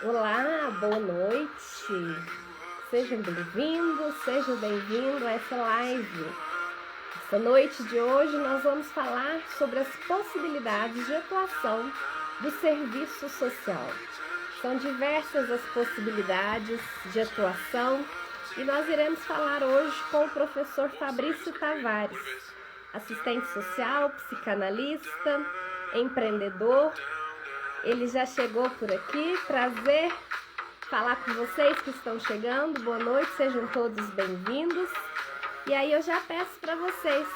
Olá, boa noite. Seja bem-vindo a essa live. Essa noite de hoje nós vamos falar sobre as possibilidades de atuação do serviço social. São diversas as possibilidades de atuação e nós iremos falar hoje com o professor Fabrício Tavares, assistente social, psicanalista, empreendedor. Ele já chegou por aqui. Prazer falar com vocês que estão chegando. Boa noite, sejam todos bem-vindos. E aí eu já peço para vocês,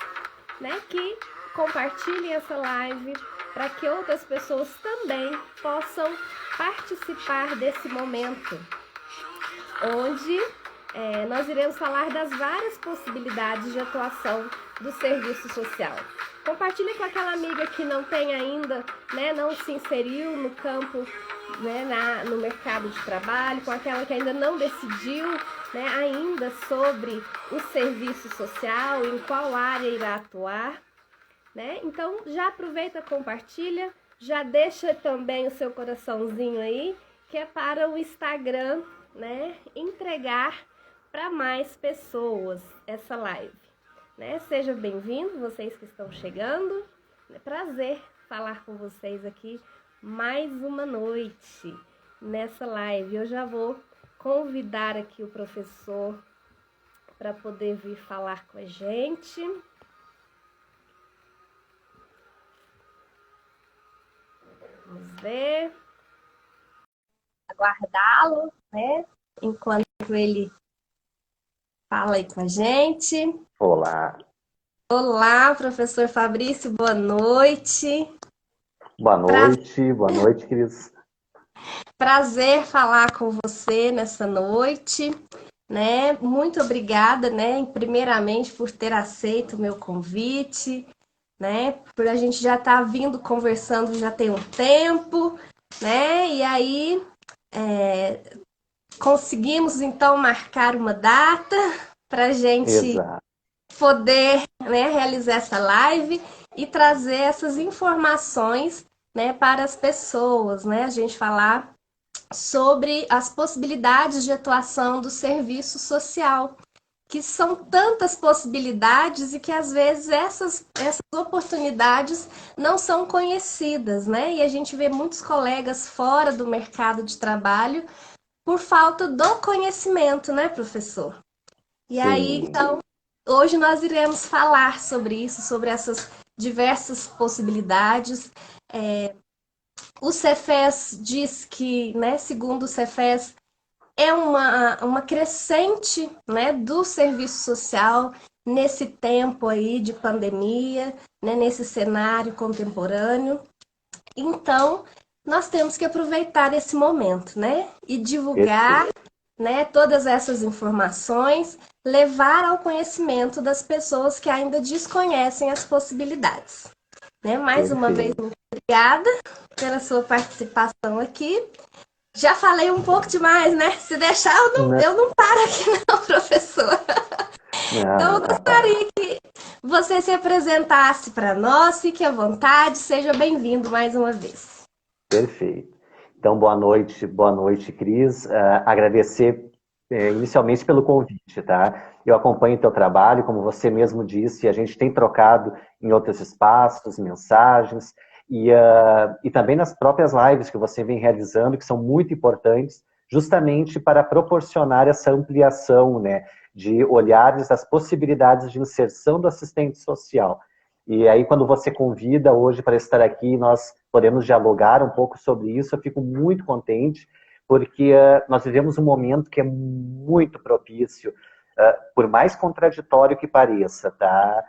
que compartilhem essa live para que outras pessoas também possam participar desse momento, onde nós iremos falar das várias possibilidades de atuação do serviço social. Compartilhe com aquela amiga que não tem ainda, não se inseriu no campo, no mercado de trabalho, com aquela que ainda não decidiu, ainda sobre o serviço social, em qual área irá atuar, Então, já aproveita, compartilha, já deixa também o seu coraçãozinho aí, que é para o Instagram, entregar para mais pessoas essa live. Seja bem-vindo, vocês que estão chegando. É prazer falar com vocês aqui mais uma noite nessa live. Eu já vou convidar aqui o professor para poder vir falar com a gente. Vamos ver. Aguardá-lo, enquanto ele fala aí com a gente. Olá. Olá, professor Fabrício, boa noite. Boa noite, Cris. Prazer falar com você nessa noite, Muito obrigada, primeiramente por ter aceito o meu convite, Por a gente já estar vindo conversando já tem um tempo, E aí conseguimos então marcar uma data para a gente poder realizar essa live e trazer essas informações para as pessoas, A gente falar sobre as possibilidades de atuação do serviço social, que são tantas possibilidades e que às vezes essas oportunidades não são conhecidas, E a gente vê muitos colegas fora do mercado de trabalho por falta do conhecimento, professor? E aí, então, hoje nós iremos falar sobre isso, sobre essas diversas possibilidades. O Cefes diz que, segundo o Cefes, é uma crescente, do serviço social nesse tempo aí de pandemia, nesse cenário contemporâneo. Então, nós temos que aproveitar esse momento, e divulgar, todas essas informações, levar ao conhecimento das pessoas que ainda desconhecem as possibilidades. Mais uma vez, muito obrigada pela sua participação aqui. Já falei um pouco demais, Se deixar, eu não paro aqui não, professor. Então, eu gostaria que você se apresentasse para nós, fique à vontade, seja bem-vindo mais uma vez. Perfeito. Então, boa noite, Cris. Agradecer inicialmente pelo convite, tá? Eu acompanho o teu trabalho, como você mesmo disse, a gente tem trocado em outros espaços, mensagens, e também nas próprias lives que você vem realizando, que são muito importantes, justamente para proporcionar essa ampliação, de olhares das possibilidades de inserção do assistente social. E aí, quando você convida hoje para estar aqui, nós podemos dialogar um pouco sobre isso, eu fico muito contente, porque nós vivemos um momento que é muito propício, por mais contraditório que pareça, tá,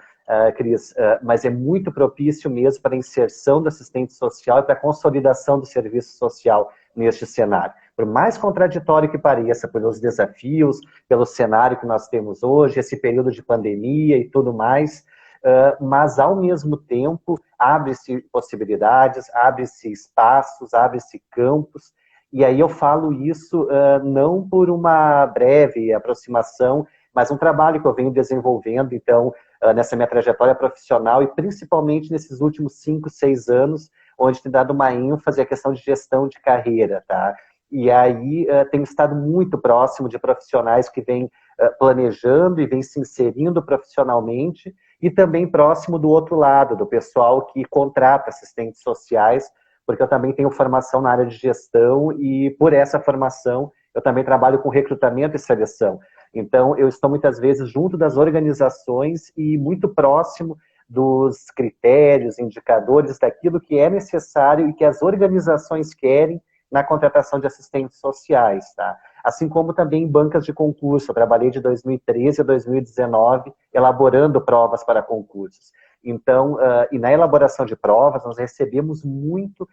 Cris? Mas é muito propício mesmo para a inserção do assistente social e para a consolidação do serviço social neste cenário. Por mais contraditório que pareça, pelos desafios, pelo cenário que nós temos hoje, esse período de pandemia e tudo mais, mas ao mesmo tempo abre-se possibilidades, abre-se espaços, abre-se campos, e aí eu falo isso não por uma breve aproximação, mas um trabalho que eu venho desenvolvendo, então, nessa minha trajetória profissional e principalmente nesses últimos 5, 6 anos, onde tem dado uma ênfase à questão de gestão de carreira, tá? E aí tenho estado muito próximo de profissionais que vêm planejando e vêm se inserindo profissionalmente, e também próximo do outro lado, do pessoal que contrata assistentes sociais, porque eu também tenho formação na área de gestão e por essa formação eu também trabalho com recrutamento e seleção. Então eu estou muitas vezes junto das organizações e muito próximo dos critérios, indicadores, daquilo que é necessário e que as organizações querem na contratação de assistentes sociais, tá? Assim como também em bancas de concurso. Eu trabalhei de 2013 a 2019 elaborando provas para concursos. Então, e na elaboração de provas, nós recebemos muito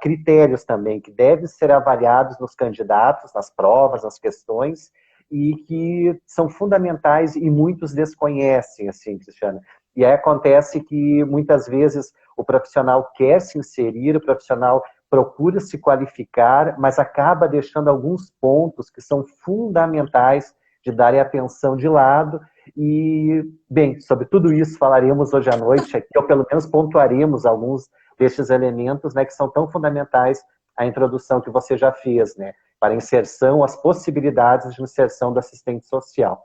critérios também, que devem ser avaliados nos candidatos, nas provas, nas questões, e que são fundamentais e muitos desconhecem, assim, Cristiana. E aí acontece que muitas vezes o profissional quer se inserir, o profissional procura se qualificar, mas acaba deixando alguns pontos que são fundamentais de darem atenção de lado. E, bem, sobre tudo isso falaremos hoje à noite aqui, ou pelo menos pontuaremos alguns destes elementos, né, que são tão fundamentais à introdução que você já fez, né, para a inserção, as possibilidades de inserção do assistente social.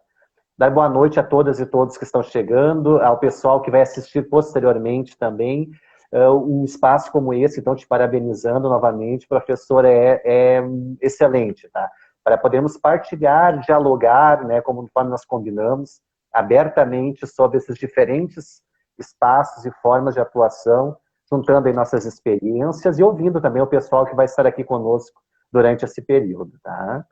Dar boa noite a todas e todos que estão chegando, ao pessoal que vai assistir posteriormente também. Um espaço como esse, então te parabenizando novamente, professor, é excelente, tá? Para podermos partilhar, dialogar, né, conforme nós combinamos, abertamente sobre esses diferentes espaços e formas de atuação, juntando aí nossas experiências e ouvindo também o pessoal que vai estar aqui conosco durante esse período, tá?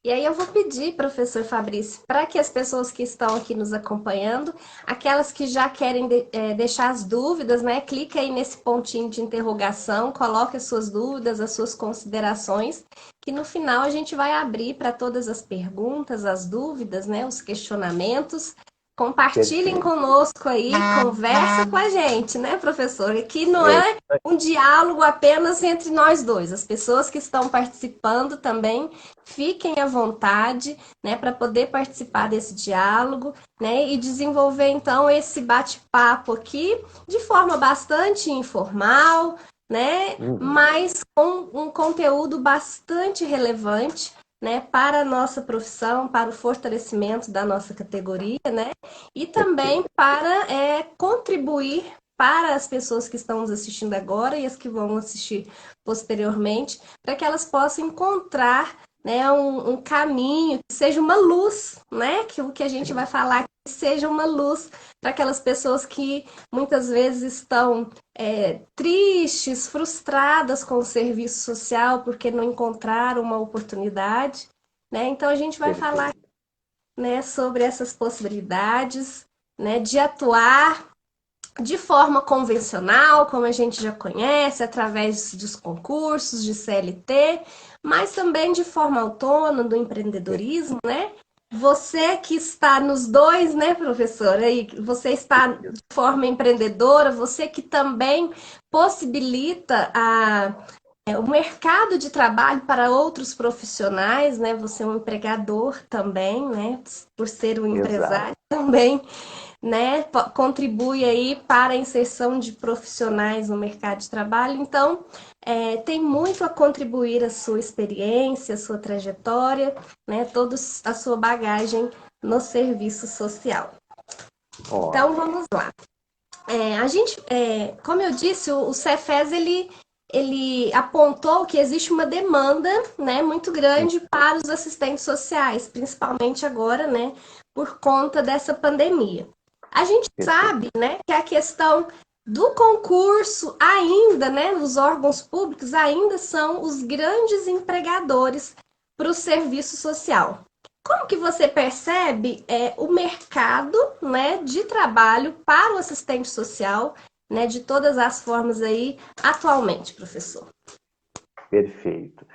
E aí eu vou pedir, professor Fabrício, para que as pessoas que estão aqui nos acompanhando, aquelas que já querem deixar as dúvidas, né? Clica aí nesse pontinho de interrogação, coloque as suas dúvidas, as suas considerações, que no final a gente vai abrir para todas as perguntas, as dúvidas, né? Os questionamentos. Compartilhem conosco aí, conversa com a gente, né, professor? Aqui não é um diálogo apenas entre nós dois. As pessoas que estão participando também fiquem à vontade, né, para poder participar desse diálogo, né, e desenvolver então esse bate-papo aqui de forma bastante informal, né, mas com um conteúdo bastante relevante, né, para a nossa profissão, para o fortalecimento da nossa categoria, né, e também para contribuir para as pessoas que estão nos assistindo agora e as que vão assistir posteriormente, para que elas possam encontrar, né, um caminho que seja uma luz, né, que o que a gente vai falar aqui seja uma luz para aquelas pessoas que muitas vezes estão tristes, frustradas com o serviço social porque não encontraram uma oportunidade, né? Então a gente vai falar, né, sobre essas possibilidades, né, de atuar de forma convencional, como a gente já conhece, através dos concursos de CLT, mas também de forma autônoma, do empreendedorismo, né? Você que está nos dois, né, professora? E você está de forma empreendedora, você que também possibilita o mercado de trabalho para outros profissionais, né? Você é um empregador também, né? Por ser um empresário também, né? Contribui aí para a inserção de profissionais no mercado de trabalho. Então, tem muito a contribuir a sua experiência, a sua trajetória, né? Toda a sua bagagem no serviço social. Então, vamos lá. Como eu disse, o Cefes, ele apontou que existe uma demanda, né, muito grande para os assistentes sociais, principalmente agora, né, por conta dessa pandemia. A gente sabe, né, que a questão do concurso ainda, né, os órgãos públicos ainda são os grandes empregadores para o serviço social. Como que você percebe o mercado, né, de trabalho para o assistente social, né, de todas as formas aí atualmente, professor? Perfeito.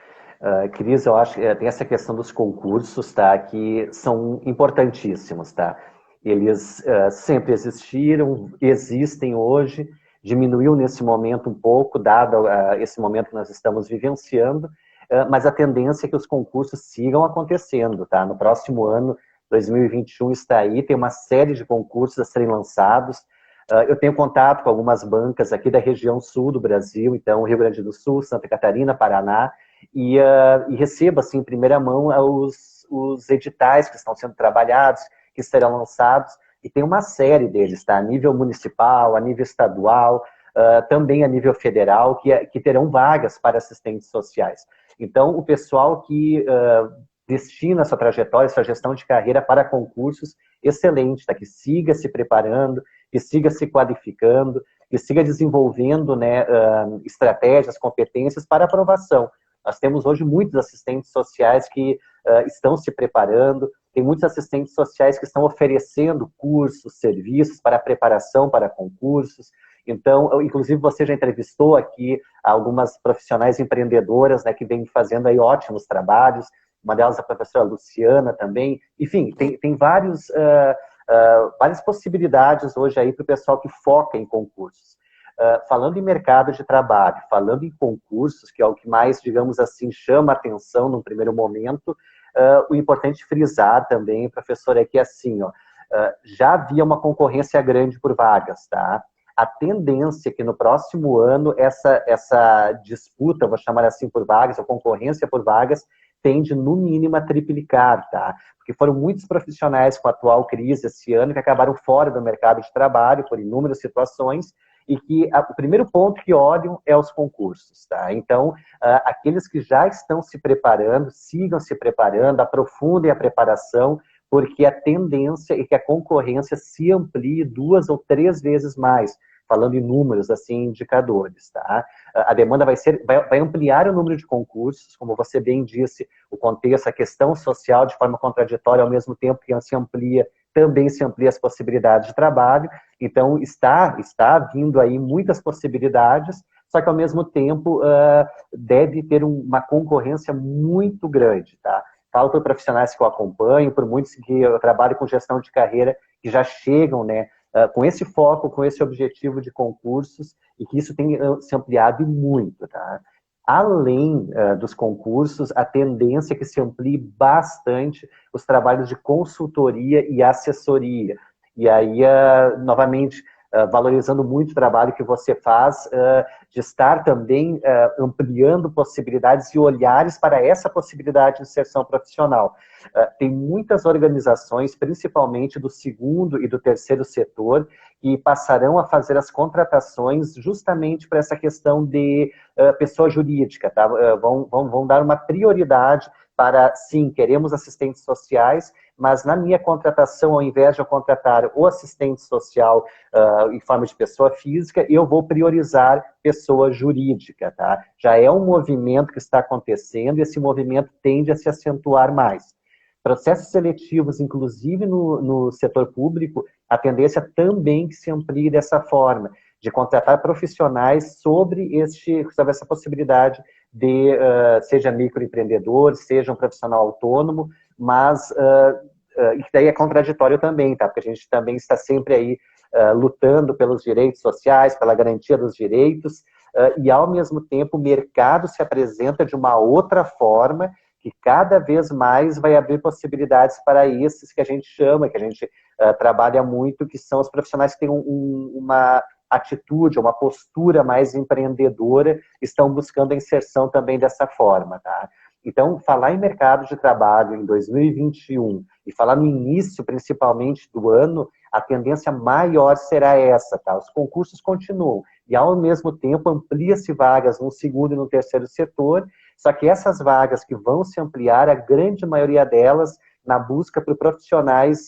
Cris, eu acho que tem essa questão dos concursos, tá, que são importantíssimos, tá? Eles sempre existiram, existem hoje, diminuiu nesse momento um pouco, dado esse momento que nós estamos vivenciando, mas a tendência é que os concursos sigam acontecendo, tá? No próximo ano, 2021 está aí, tem uma série de concursos a serem lançados. Eu tenho contato com algumas bancas aqui da região sul do Brasil, então Rio Grande do Sul, Santa Catarina, Paraná, e receba, assim, em primeira mão os editais que estão sendo trabalhados, que serão lançados, e tem uma série deles, tá? A nível municipal, a nível estadual, também a nível federal, que terão vagas para assistentes sociais. Então, o pessoal que destina sua trajetória, sua gestão de carreira para concursos, excelente, tá? Que siga se preparando, que siga se qualificando, que siga desenvolvendo, né, estratégias, competências para aprovação. Nós temos hoje muitos assistentes sociais que estão se preparando, tem muitos assistentes sociais que estão oferecendo cursos, serviços para preparação para concursos. Então, inclusive, você já entrevistou aqui algumas profissionais empreendedoras, né, que vêm fazendo aí ótimos trabalhos. Uma delas, a professora Luciana também. Enfim, tem várias possibilidades hoje aí para o pessoal que foca em concursos. Falando em mercado de trabalho, falando em concursos, que é o que mais, digamos assim, chama a atenção num primeiro momento, o importante frisar também, professor, é que assim, já havia uma concorrência grande por vagas, tá? A tendência é que no próximo ano essa disputa, vou chamar assim, por vagas, a concorrência por vagas, tende no mínimo a triplicar, tá? Porque foram muitos profissionais com a atual crise esse ano que acabaram fora do mercado de trabalho por inúmeras situações, e que o primeiro ponto que olham é os concursos, tá? Então, aqueles que já estão se preparando, sigam se preparando, aprofundem a preparação, porque a tendência é que a concorrência se amplie 2 ou 3 vezes mais, falando em números, assim, indicadores, tá? A demanda vai ampliar o número de concursos, como você bem disse, o contexto, a questão social de forma contraditória, ao mesmo tempo que se amplia, também se amplia as possibilidades de trabalho. Então, está vindo aí muitas possibilidades, só que, ao mesmo tempo, deve ter uma concorrência muito grande, tá? Falo por profissionais que eu acompanho, por muitos que eu trabalho com gestão de carreira, que já chegam, né, com esse foco, com esse objetivo de concursos, e que isso tem se ampliado muito, tá? Além dos concursos, a tendência é que se amplie bastante os trabalhos de consultoria e assessoria. E aí, novamente, valorizando muito o trabalho que você faz, de estar também ampliando possibilidades e olhares para essa possibilidade de inserção profissional. Tem muitas organizações, principalmente do segundo e do terceiro setor, que passarão a fazer as contratações justamente para essa questão de pessoa jurídica, tá? Vão dar uma prioridade para, sim, queremos assistentes sociais, mas na minha contratação, ao invés de eu contratar o assistente social em forma de pessoa física, eu vou priorizar pessoa jurídica, tá? Já é um movimento que está acontecendo e esse movimento tende a se acentuar mais. Processos seletivos, inclusive no setor público, a tendência também que se amplie dessa forma, de contratar profissionais sobre essa possibilidade de, seja microempreendedor, seja um profissional autônomo, mas e daí é contraditório também, tá? Porque a gente também está sempre aí lutando pelos direitos sociais, pela garantia dos direitos, e ao mesmo tempo o mercado se apresenta de uma outra forma, que cada vez mais vai abrir possibilidades para esses que a gente chama, que a gente trabalha muito, que são os profissionais que têm uma atitude, uma postura mais empreendedora, estão buscando a inserção também dessa forma, tá? Então, falar em mercado de trabalho em 2021 e falar no início, principalmente, do ano, a tendência maior será essa, tá? Os concursos continuam e, ao mesmo tempo, amplia-se vagas no segundo e no terceiro setor, só que essas vagas que vão se ampliar, a grande maioria delas, na busca por profissionais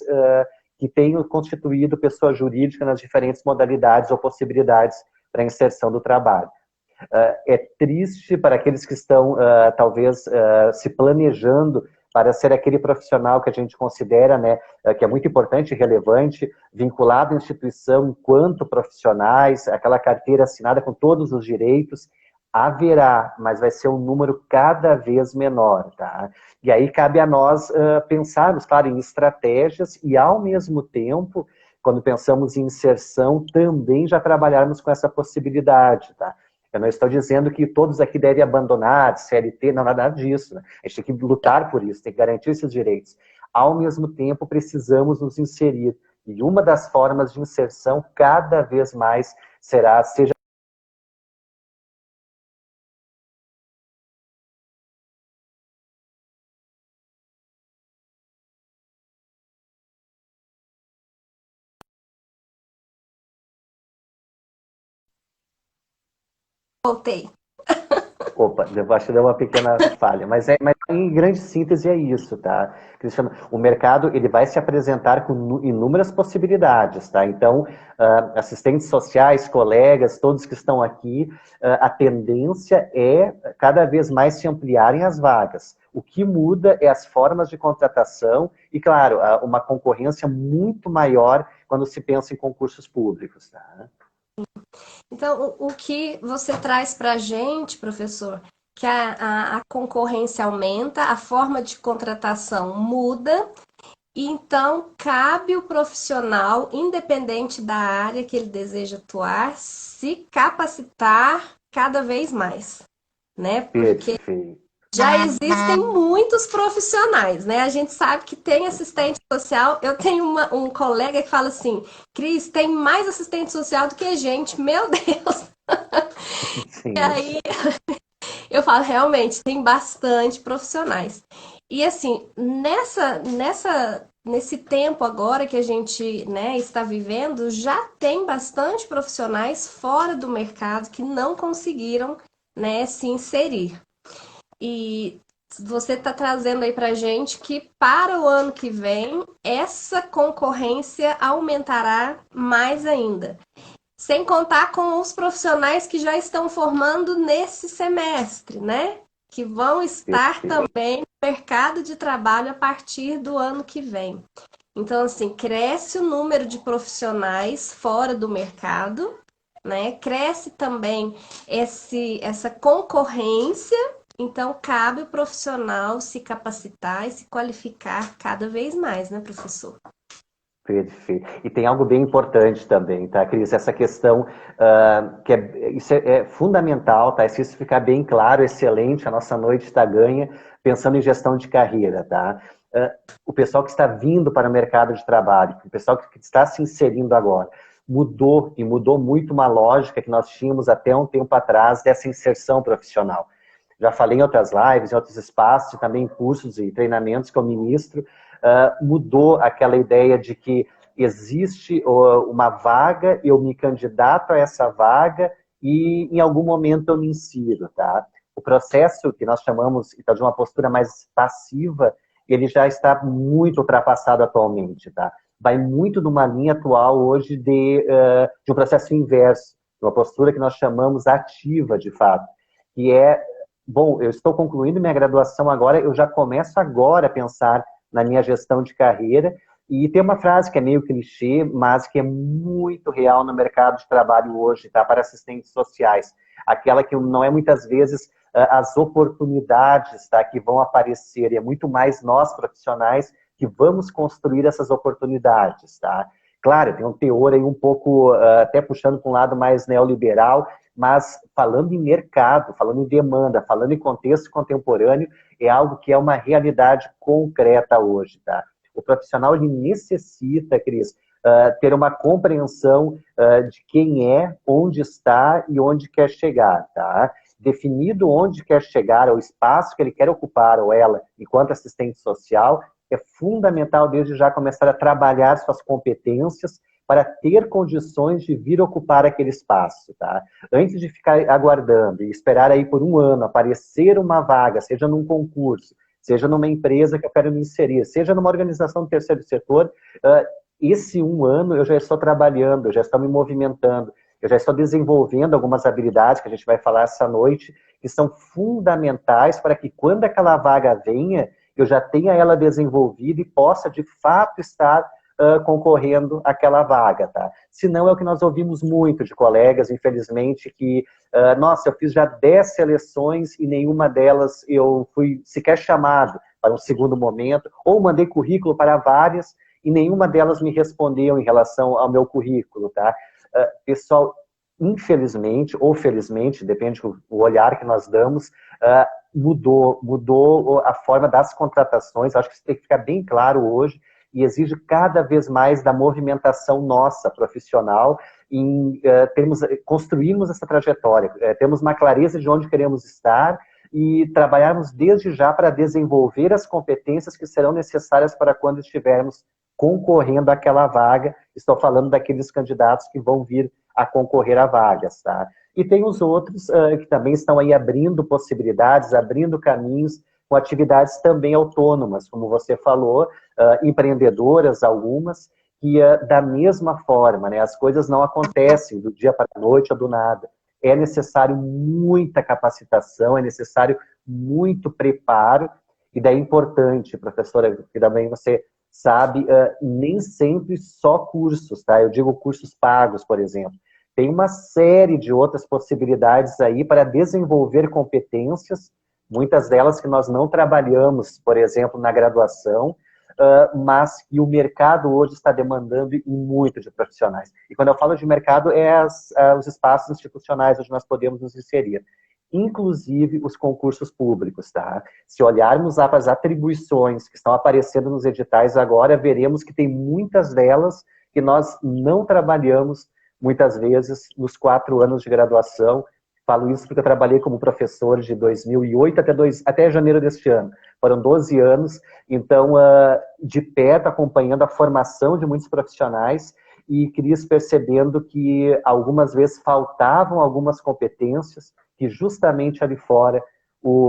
que tenham constituído pessoa jurídica nas diferentes modalidades ou possibilidades para a inserção do trabalho. É triste para aqueles que estão, talvez, se planejando para ser aquele profissional que a gente considera, né, que é muito importante e relevante, vinculado à instituição enquanto profissionais, aquela carteira assinada com todos os direitos. Haverá, mas vai ser um número cada vez menor, tá? E aí cabe a nós pensarmos, claro, em estratégias e, ao mesmo tempo, quando pensamos em inserção, também já trabalharmos com essa possibilidade, tá? Eu não estou dizendo que todos aqui devem abandonar CLT, não, nada disso, né? A gente tem que lutar por isso, tem que garantir esses direitos. Ao mesmo tempo, precisamos nos inserir. E uma das formas de inserção, cada vez mais, será, seja Voltei. Opa, eu acho que deu uma pequena falha, mas em grande síntese é isso, tá? Cristiano, o mercado ele vai se apresentar com inúmeras possibilidades, tá? Então, assistentes sociais, colegas, todos que estão aqui, a tendência é cada vez mais se ampliarem as vagas. O que muda é as formas de contratação e, claro, uma concorrência muito maior quando se pensa em concursos públicos, tá? Então, o que você traz para a gente, professor, que a concorrência aumenta, a forma de contratação muda, e então cabe o profissional, independente da área que ele deseja atuar, se capacitar cada vez mais, né? Porque Perfeito. já existem muitos profissionais, né? A gente sabe que tem assistente social. Eu tenho um colega que fala assim: Cris, tem mais assistente social do que gente, meu Deus! E Sim, aí eu falo, realmente, tem bastante profissionais. E assim, nesse tempo agora que a gente, né, está vivendo, já tem bastante profissionais fora do mercado que não conseguiram, né, se inserir. E você está trazendo aí para gente que para o ano que vem essa concorrência aumentará mais ainda. Sem contar com os profissionais que já estão formando nesse semestre, né? Que vão estar perfeito. também no mercado de trabalho a partir do ano que vem. Então, assim, cresce o número de profissionais fora do mercado, né? Cresce também essa concorrência. Então, cabe o profissional se capacitar e se qualificar cada vez mais, né, professor? Perfeito. E tem algo bem importante também, tá, Cris? Essa questão que isso é fundamental, tá? Se isso ficar bem claro, excelente, a nossa noite está ganha, pensando em gestão de carreira, tá? O pessoal que está vindo para o mercado de trabalho, o pessoal que está se inserindo agora, mudou, e mudou muito uma lógica que nós tínhamos até um tempo atrás dessa inserção profissional. Já falei em outras lives, em outros espaços, e também em cursos e treinamentos que eu ministro, mudou aquela ideia de que existe uma vaga, eu me candidato a essa vaga e em algum momento eu me insiro, tá? O processo que nós chamamos então, de uma postura mais passiva, ele já está muito ultrapassado atualmente, tá? Vai muito numa linha atual hoje de um processo inverso, uma postura que nós chamamos ativa, de fato, que é, bom, eu estou concluindo minha graduação agora, eu já começo agora a pensar na minha gestão de carreira. E tem uma frase que é meio clichê, mas que é muito real no mercado de trabalho hoje, tá? Para assistentes sociais. Aquela que não é muitas vezes as oportunidades, tá? Que vão aparecer, e é muito mais nós profissionais que vamos construir essas oportunidades, tá? Claro, tem um teor aí um pouco, até puxando para um lado mais neoliberal, mas falando em mercado, falando em demanda, falando em contexto contemporâneo, é algo que é uma realidade concreta hoje, tá? O profissional, ele necessita, Cris, ter uma compreensão de quem é, onde está e onde quer chegar, tá? Definido onde quer chegar, o espaço que ele quer ocupar, ou ela, enquanto assistente social, é fundamental desde já começar a trabalhar suas competências para ter condições de vir ocupar aquele espaço, tá? Antes de ficar aguardando e esperar aí por um ano aparecer uma vaga, seja num concurso, seja numa empresa que eu quero me inserir, seja numa organização do terceiro setor, esse um ano eu já estou trabalhando, eu já estou me movimentando, eu já estou desenvolvendo algumas habilidades que a gente vai falar essa noite, que são fundamentais para que quando aquela vaga venha, eu já tenha ela desenvolvida e possa de fato estar concorrendo àquela vaga, tá? Se não, é o que nós ouvimos muito de colegas, infelizmente, que, nossa, eu fiz já 10 seleções e nenhuma delas eu fui sequer chamado para um segundo momento, ou mandei currículo para várias e nenhuma delas me respondeu em relação ao meu currículo, tá? Pessoal, infelizmente, ou felizmente, depende do olhar que nós damos, mudou a forma das contratações, acho que isso tem que ficar bem claro hoje, e exige cada vez mais da movimentação nossa, profissional, em construirmos essa trajetória, termos uma clareza de onde queremos estar e trabalharmos desde já para desenvolver as competências que serão necessárias para quando estivermos concorrendo àquela vaga. Estou falando daqueles candidatos que vão vir a concorrer a vagas, tá? E tem os outros que também estão aí abrindo possibilidades, abrindo caminhos com atividades também autônomas, como você falou, empreendedoras algumas, que da mesma forma, né, as coisas não acontecem do dia para a noite ou do nada. É necessário muita capacitação, é necessário muito preparo, e daí é importante, professora, que também você sabe, nem sempre só cursos, tá? Eu digo cursos pagos, por exemplo. Tem uma série de outras possibilidades aí para desenvolver competências, muitas delas que nós não trabalhamos, por exemplo, na graduação, mas que o mercado hoje está demandando e muito de profissionais. E quando eu falo de mercado, os espaços institucionais onde nós podemos nos inserir. Inclusive os concursos públicos, tá? Se olharmos para as atribuições que estão aparecendo nos editais agora, veremos que tem muitas delas que nós não trabalhamos, muitas vezes, nos 4 anos de graduação. Falo isso porque eu trabalhei como professor de 2008 até janeiro deste ano. Foram 12 anos, então, de perto, acompanhando a formação de muitos profissionais, e Cris percebendo que algumas vezes faltavam algumas competências que justamente ali fora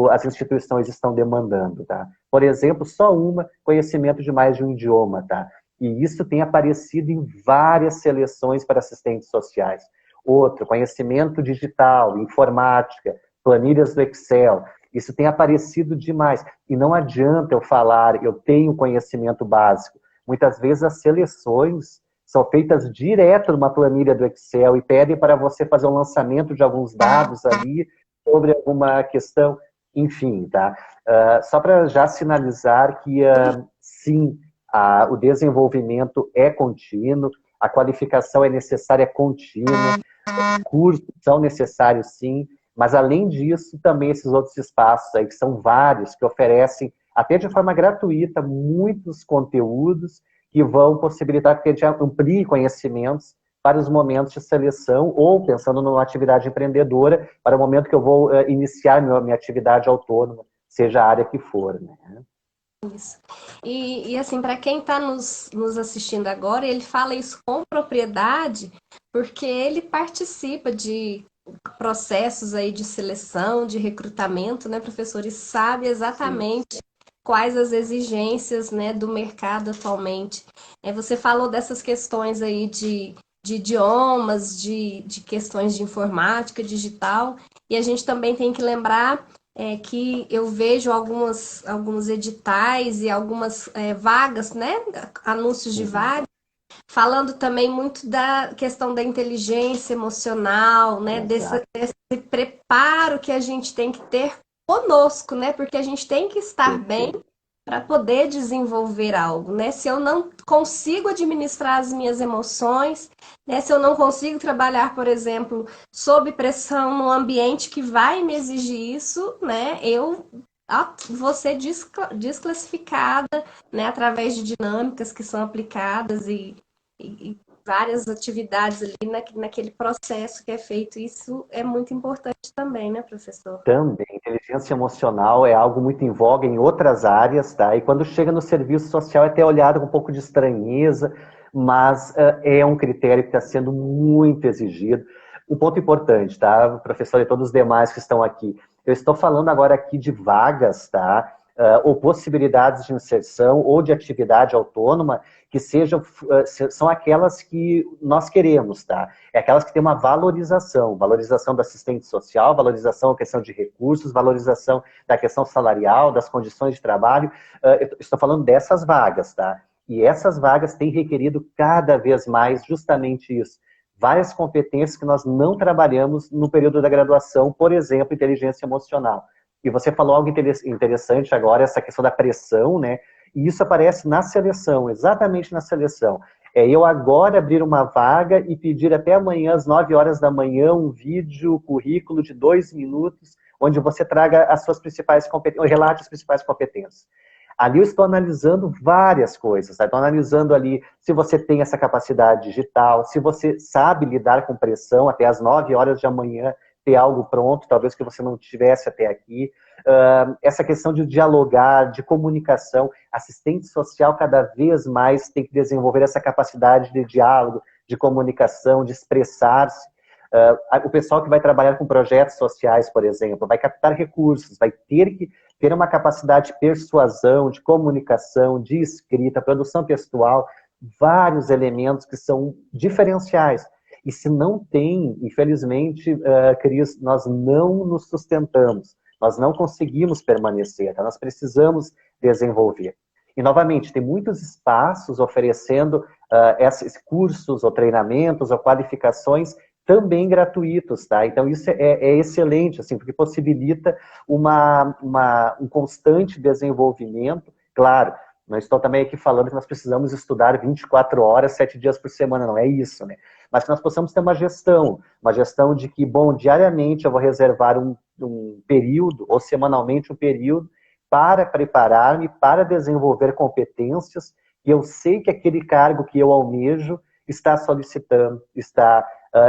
as instituições estão demandando, tá? Por exemplo, só conhecimento de mais de um idioma, tá? E isso tem aparecido em várias seleções para assistentes sociais. Outro, conhecimento digital, informática, planilhas do Excel. Isso tem aparecido demais. E não adianta eu falar, eu tenho conhecimento básico. Muitas vezes as seleções são feitas direto numa planilha do Excel e pedem para você fazer um lançamento de alguns dados ali sobre alguma questão, enfim, tá? Só para já sinalizar que, sim, o desenvolvimento é contínuo, a qualificação é necessária contínua, cursos são necessários, sim, mas além disso, também esses outros espaços aí, que são vários, que oferecem, até de forma gratuita, muitos conteúdos que vão possibilitar que a gente amplie conhecimentos para os momentos de seleção, ou pensando numa atividade empreendedora, para o momento que eu vou iniciar minha atividade autônoma, seja a área que for, né? Isso. E assim, para quem está nos assistindo agora, ele fala isso com propriedade, porque ele participa de processos aí de seleção, de recrutamento, né, professor? E sabe exatamente quais as exigências, né, do mercado atualmente. Você falou dessas questões aí de idiomas, de questões de informática digital, e a gente também tem que lembrar que eu vejo alguns editais e algumas vagas, né, anúncios de vagas, falando também muito da questão da inteligência emocional, né, desse preparo que a gente tem que ter conosco, né, porque a gente tem que estar bem para poder desenvolver algo, né? Se eu não consigo administrar as minhas emoções, né? Se eu não consigo trabalhar, por exemplo, sob pressão num ambiente que vai me exigir isso, né? Eu vou ser desclassificada, né? Através de dinâmicas que são aplicadas e várias atividades ali naquele processo que é feito. Isso é muito importante também, né, professor? Também, inteligência emocional é algo muito em voga em outras áreas, tá? E quando chega no serviço social é até olhado com um pouco de estranheza, mas é um critério que está sendo muito exigido. Um ponto importante, tá, professor e todos os demais que estão aqui. Eu estou falando agora aqui de vagas, tá? Ou possibilidades de inserção ou de atividade autônoma que são aquelas que nós queremos, tá? É aquelas que têm uma valorização do assistente social, valorização da questão de recursos, valorização da questão salarial, das condições de trabalho. Eu estou falando dessas vagas, tá? E essas vagas têm requerido cada vez mais justamente isso. Várias competências que nós não trabalhamos no período da graduação, por exemplo, inteligência emocional. E você falou algo interessante agora, essa questão da pressão, né? E isso aparece na seleção, exatamente na seleção. Eu agora abrir uma vaga e pedir até amanhã, às 9 horas da manhã, um vídeo, currículo de 2 minutos, onde você traga as suas principais competências, relate as principais competências. Ali eu estou analisando várias coisas, tá? Estou analisando ali se você tem essa capacidade digital, se você sabe lidar com pressão até às 9 horas de amanhã, ter algo pronto, talvez que você não tivesse até aqui. Essa questão de dialogar, de comunicação, assistente social cada vez mais tem que desenvolver essa capacidade de diálogo, de comunicação, de expressar-se. O pessoal que vai trabalhar com projetos sociais, por exemplo, vai captar recursos, vai ter que ter uma capacidade de persuasão, de comunicação, de escrita, produção textual, vários elementos que são diferenciais. E se não tem, infelizmente, Cris, nós não nos sustentamos, nós não conseguimos permanecer, então nós precisamos desenvolver. E, novamente, tem muitos espaços oferecendo esses cursos, ou treinamentos, ou qualificações também gratuitos, tá? Então, isso é excelente, assim, porque possibilita um constante desenvolvimento. Claro, não estou também aqui falando que nós precisamos estudar 24 horas, 7 dias por semana, não é isso, né? Mas que nós possamos ter uma gestão de que, bom, diariamente eu vou reservar um período, ou semanalmente um período, para preparar-me, para desenvolver competências, e eu sei que aquele cargo que eu almejo está solicitando, está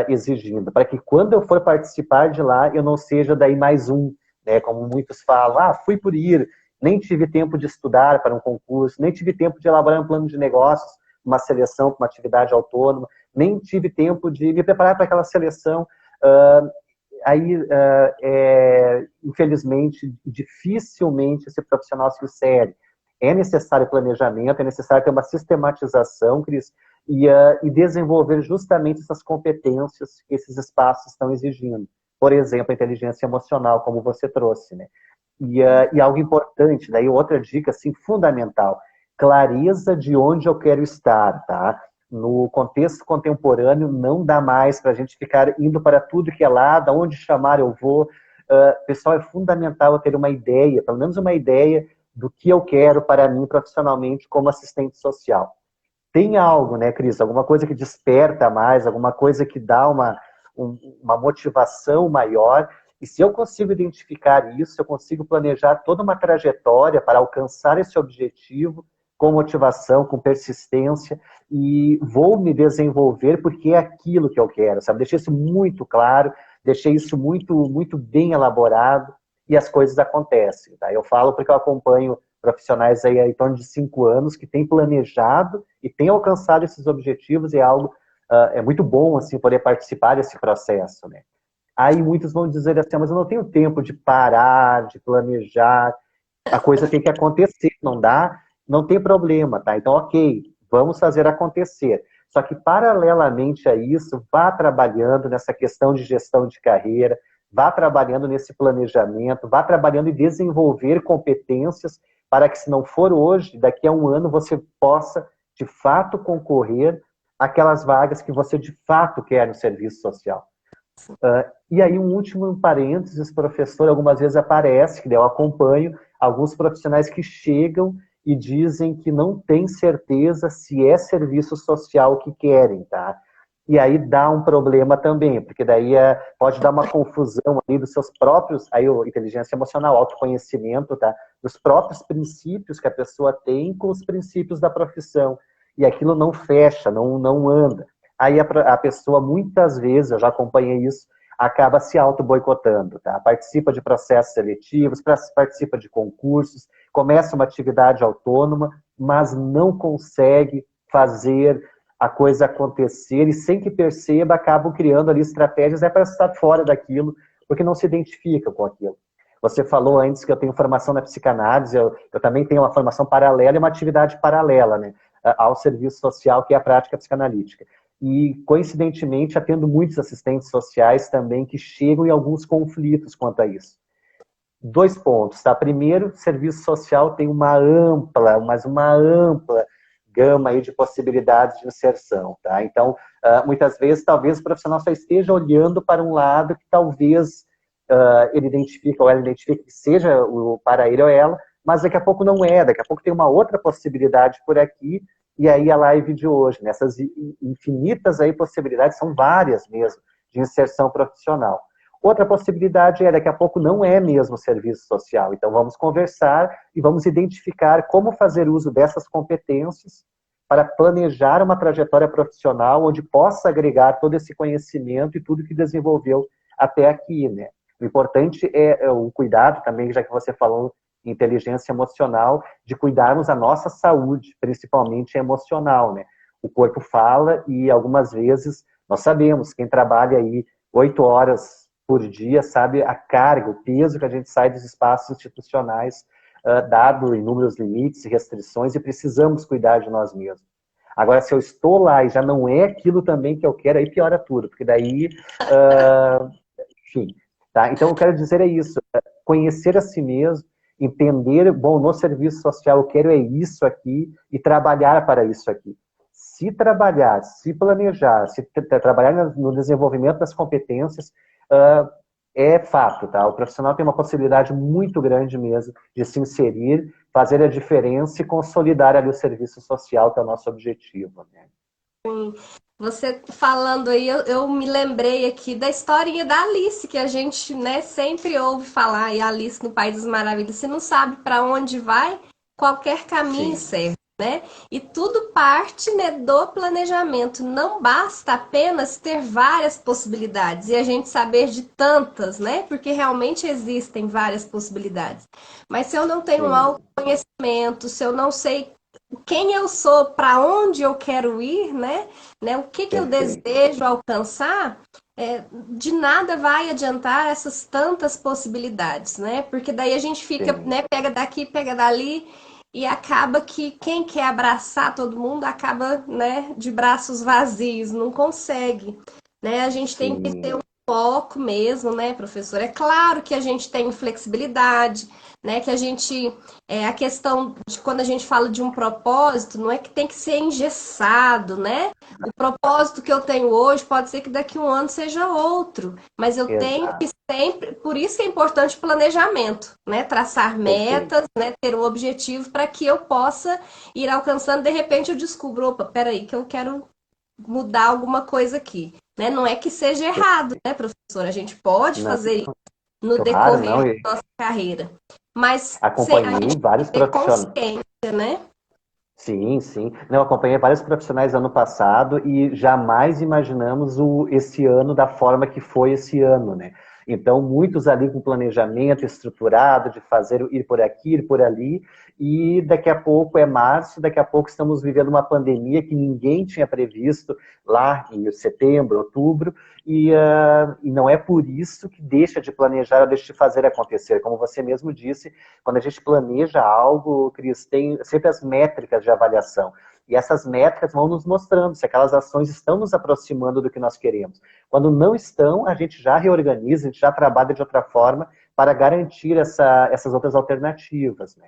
exigindo, para que quando eu for participar de lá, eu não seja daí mais um, né? Como muitos falam, fui por ir, nem tive tempo de estudar para um concurso, nem tive tempo de elaborar um plano de negócios, uma seleção para uma atividade autônoma, nem tive tempo de me preparar para aquela seleção. Infelizmente, dificilmente esse profissional se insere. É necessário planejamento, é necessário ter uma sistematização, Cris, e desenvolver justamente essas competências que esses espaços estão exigindo. Por exemplo, a inteligência emocional, como você trouxe, né? E algo importante, daí outra dica assim, fundamental, clareza de onde eu quero estar, tá? No contexto contemporâneo, não dá mais para a gente ficar indo para tudo que é lado, aonde chamar eu vou. Pessoal, é fundamental eu ter uma ideia, pelo menos uma ideia do que eu quero para mim profissionalmente como assistente social. Tem algo, né, Cris? Alguma coisa que desperta mais, alguma coisa que dá uma motivação maior. E se eu consigo identificar isso, eu consigo planejar toda uma trajetória para alcançar esse objetivo com motivação, com persistência, e vou me desenvolver porque é aquilo que eu quero, sabe? Deixei isso muito claro, deixei isso muito, muito bem elaborado, e as coisas acontecem, tá? Eu falo porque eu acompanho profissionais aí em torno de 5 anos que têm planejado e têm alcançado esses objetivos, e é algo, é muito bom, assim, poder participar desse processo, né? Aí muitos vão dizer assim, mas eu não tenho tempo de parar, de planejar, a coisa tem que acontecer, não dá, não tem problema, tá? Então, ok, vamos fazer acontecer. Só que, paralelamente a isso, vá trabalhando nessa questão de gestão de carreira, vá trabalhando nesse planejamento, vá trabalhando em desenvolver competências para que, se não for hoje, daqui a um ano, você possa, de fato, concorrer àquelas vagas que você, de fato, quer no serviço social. E aí, um último parênteses, professor, algumas vezes aparece, que eu acompanho, alguns profissionais que chegam e dizem que não tem certeza se é serviço social que querem, tá? E aí dá um problema também, porque daí pode dar uma confusão ali dos seus próprios, aí inteligência emocional, autoconhecimento, tá? Dos próprios princípios que a pessoa tem com os princípios da profissão. E aquilo não fecha, não anda. Aí a pessoa, muitas vezes, eu já acompanhei isso, acaba se auto-boicotando, tá? Participa de processos seletivos, participa de concursos, começa uma atividade autônoma, mas não consegue fazer a coisa acontecer, e sem que perceba, acabam criando ali estratégias para estar fora daquilo, porque não se identifica com aquilo. Você falou antes que eu tenho formação na psicanálise, eu também tenho uma formação paralela e uma atividade paralela, né, ao serviço social, que é a prática psicanalítica. E, coincidentemente, atendo muitos assistentes sociais também que chegam em alguns conflitos quanto a isso. 2 pontos, tá? Primeiro, serviço social tem uma ampla gama aí de possibilidades de inserção, tá? Então, muitas vezes, talvez o profissional só esteja olhando para um lado que talvez ele identifica ou ela identifica que seja para ele ou ela, mas daqui a pouco não é, daqui a pouco tem uma outra possibilidade por aqui, e aí a live de hoje, nessas infinitas aí possibilidades, são várias mesmo, de inserção profissional. Outra possibilidade daqui a pouco não é mesmo serviço social. Então vamos conversar e vamos identificar como fazer uso dessas competências para planejar uma trajetória profissional onde possa agregar todo esse conhecimento e tudo que desenvolveu até aqui, né? O importante é o cuidado também, já que você falou em inteligência emocional, de cuidarmos da nossa saúde, principalmente emocional, né? o corpo fala e algumas vezes nós sabemos, quem trabalha aí 8 horas por dia sabe a carga, o peso que a gente sai dos espaços institucionais, dado inúmeros limites e restrições, e precisamos cuidar de nós mesmos. Agora, se eu estou lá e já não é aquilo também que eu quero, aí piora tudo, porque daí, enfim. Tá? Então, eu quero dizer é isso, conhecer a si mesmo, entender, bom, no serviço social eu quero é isso aqui e trabalhar para isso aqui. Se trabalhar, se planejar, se trabalhar no desenvolvimento das competências, é fato, tá? O profissional tem uma possibilidade muito grande mesmo de se inserir, fazer a diferença e consolidar ali o serviço social, que é o nosso objetivo, né? Você falando aí, eu me lembrei aqui da historinha da Alice, que a gente, né, sempre ouve falar, e Alice no País das Maravilhas, se não sabe para onde vai, qualquer caminho Sim. serve, né? E tudo parte, né, do planejamento. Não basta apenas ter várias possibilidades e a gente saber de tantas, né? Porque realmente existem várias possibilidades. Mas se eu não tenho um Sim. autoconhecimento, se eu não sei quem eu sou, para onde eu quero ir, né? O que eu Perfeito. desejo alcançar, de nada vai adiantar essas tantas possibilidades, né? Porque daí a gente fica, Sim. né? Pega daqui, pega dali, e acaba que quem quer abraçar todo mundo acaba, né? De braços vazios, não consegue, né? A gente tem que ter Sim. um foco mesmo, né, professor? É claro que a gente tem flexibilidade, né? Que a gente a questão de quando a gente fala de um propósito, não é que tem que ser engessado, né? O propósito que eu tenho hoje pode ser que daqui a um ano seja outro, mas eu tenho que Exato. sempre, por isso que é importante o planejamento, né? Traçar Perfeito. metas, né? Ter um objetivo para que eu possa ir alcançando. De repente eu descubro, opa, peraí, que eu quero mudar alguma coisa aqui, né? Não é que seja errado, né, professor? A gente pode Não, fazer isso no claro, decorrer não. da nossa carreira, mas a Acompanhei gente vários ter profissionais. consciência, né? Sim, sim. Não, eu acompanhei vários profissionais ano passado e jamais imaginamos esse ano da forma que foi esse ano, né? Então, muitos ali com planejamento estruturado de fazer ir por aqui, ir por ali, e daqui a pouco é março, daqui a pouco estamos vivendo uma pandemia que ninguém tinha previsto lá em setembro, outubro, e não é por isso que deixa de planejar ou deixa de fazer acontecer. Como você mesmo disse, quando a gente planeja algo, Cris, tem sempre as métricas de avaliação. E essas métricas vão nos mostrando se aquelas ações estão nos aproximando do que nós queremos. Quando não estão, a gente já reorganiza, a gente já trabalha de outra forma para garantir essas outras alternativas, né?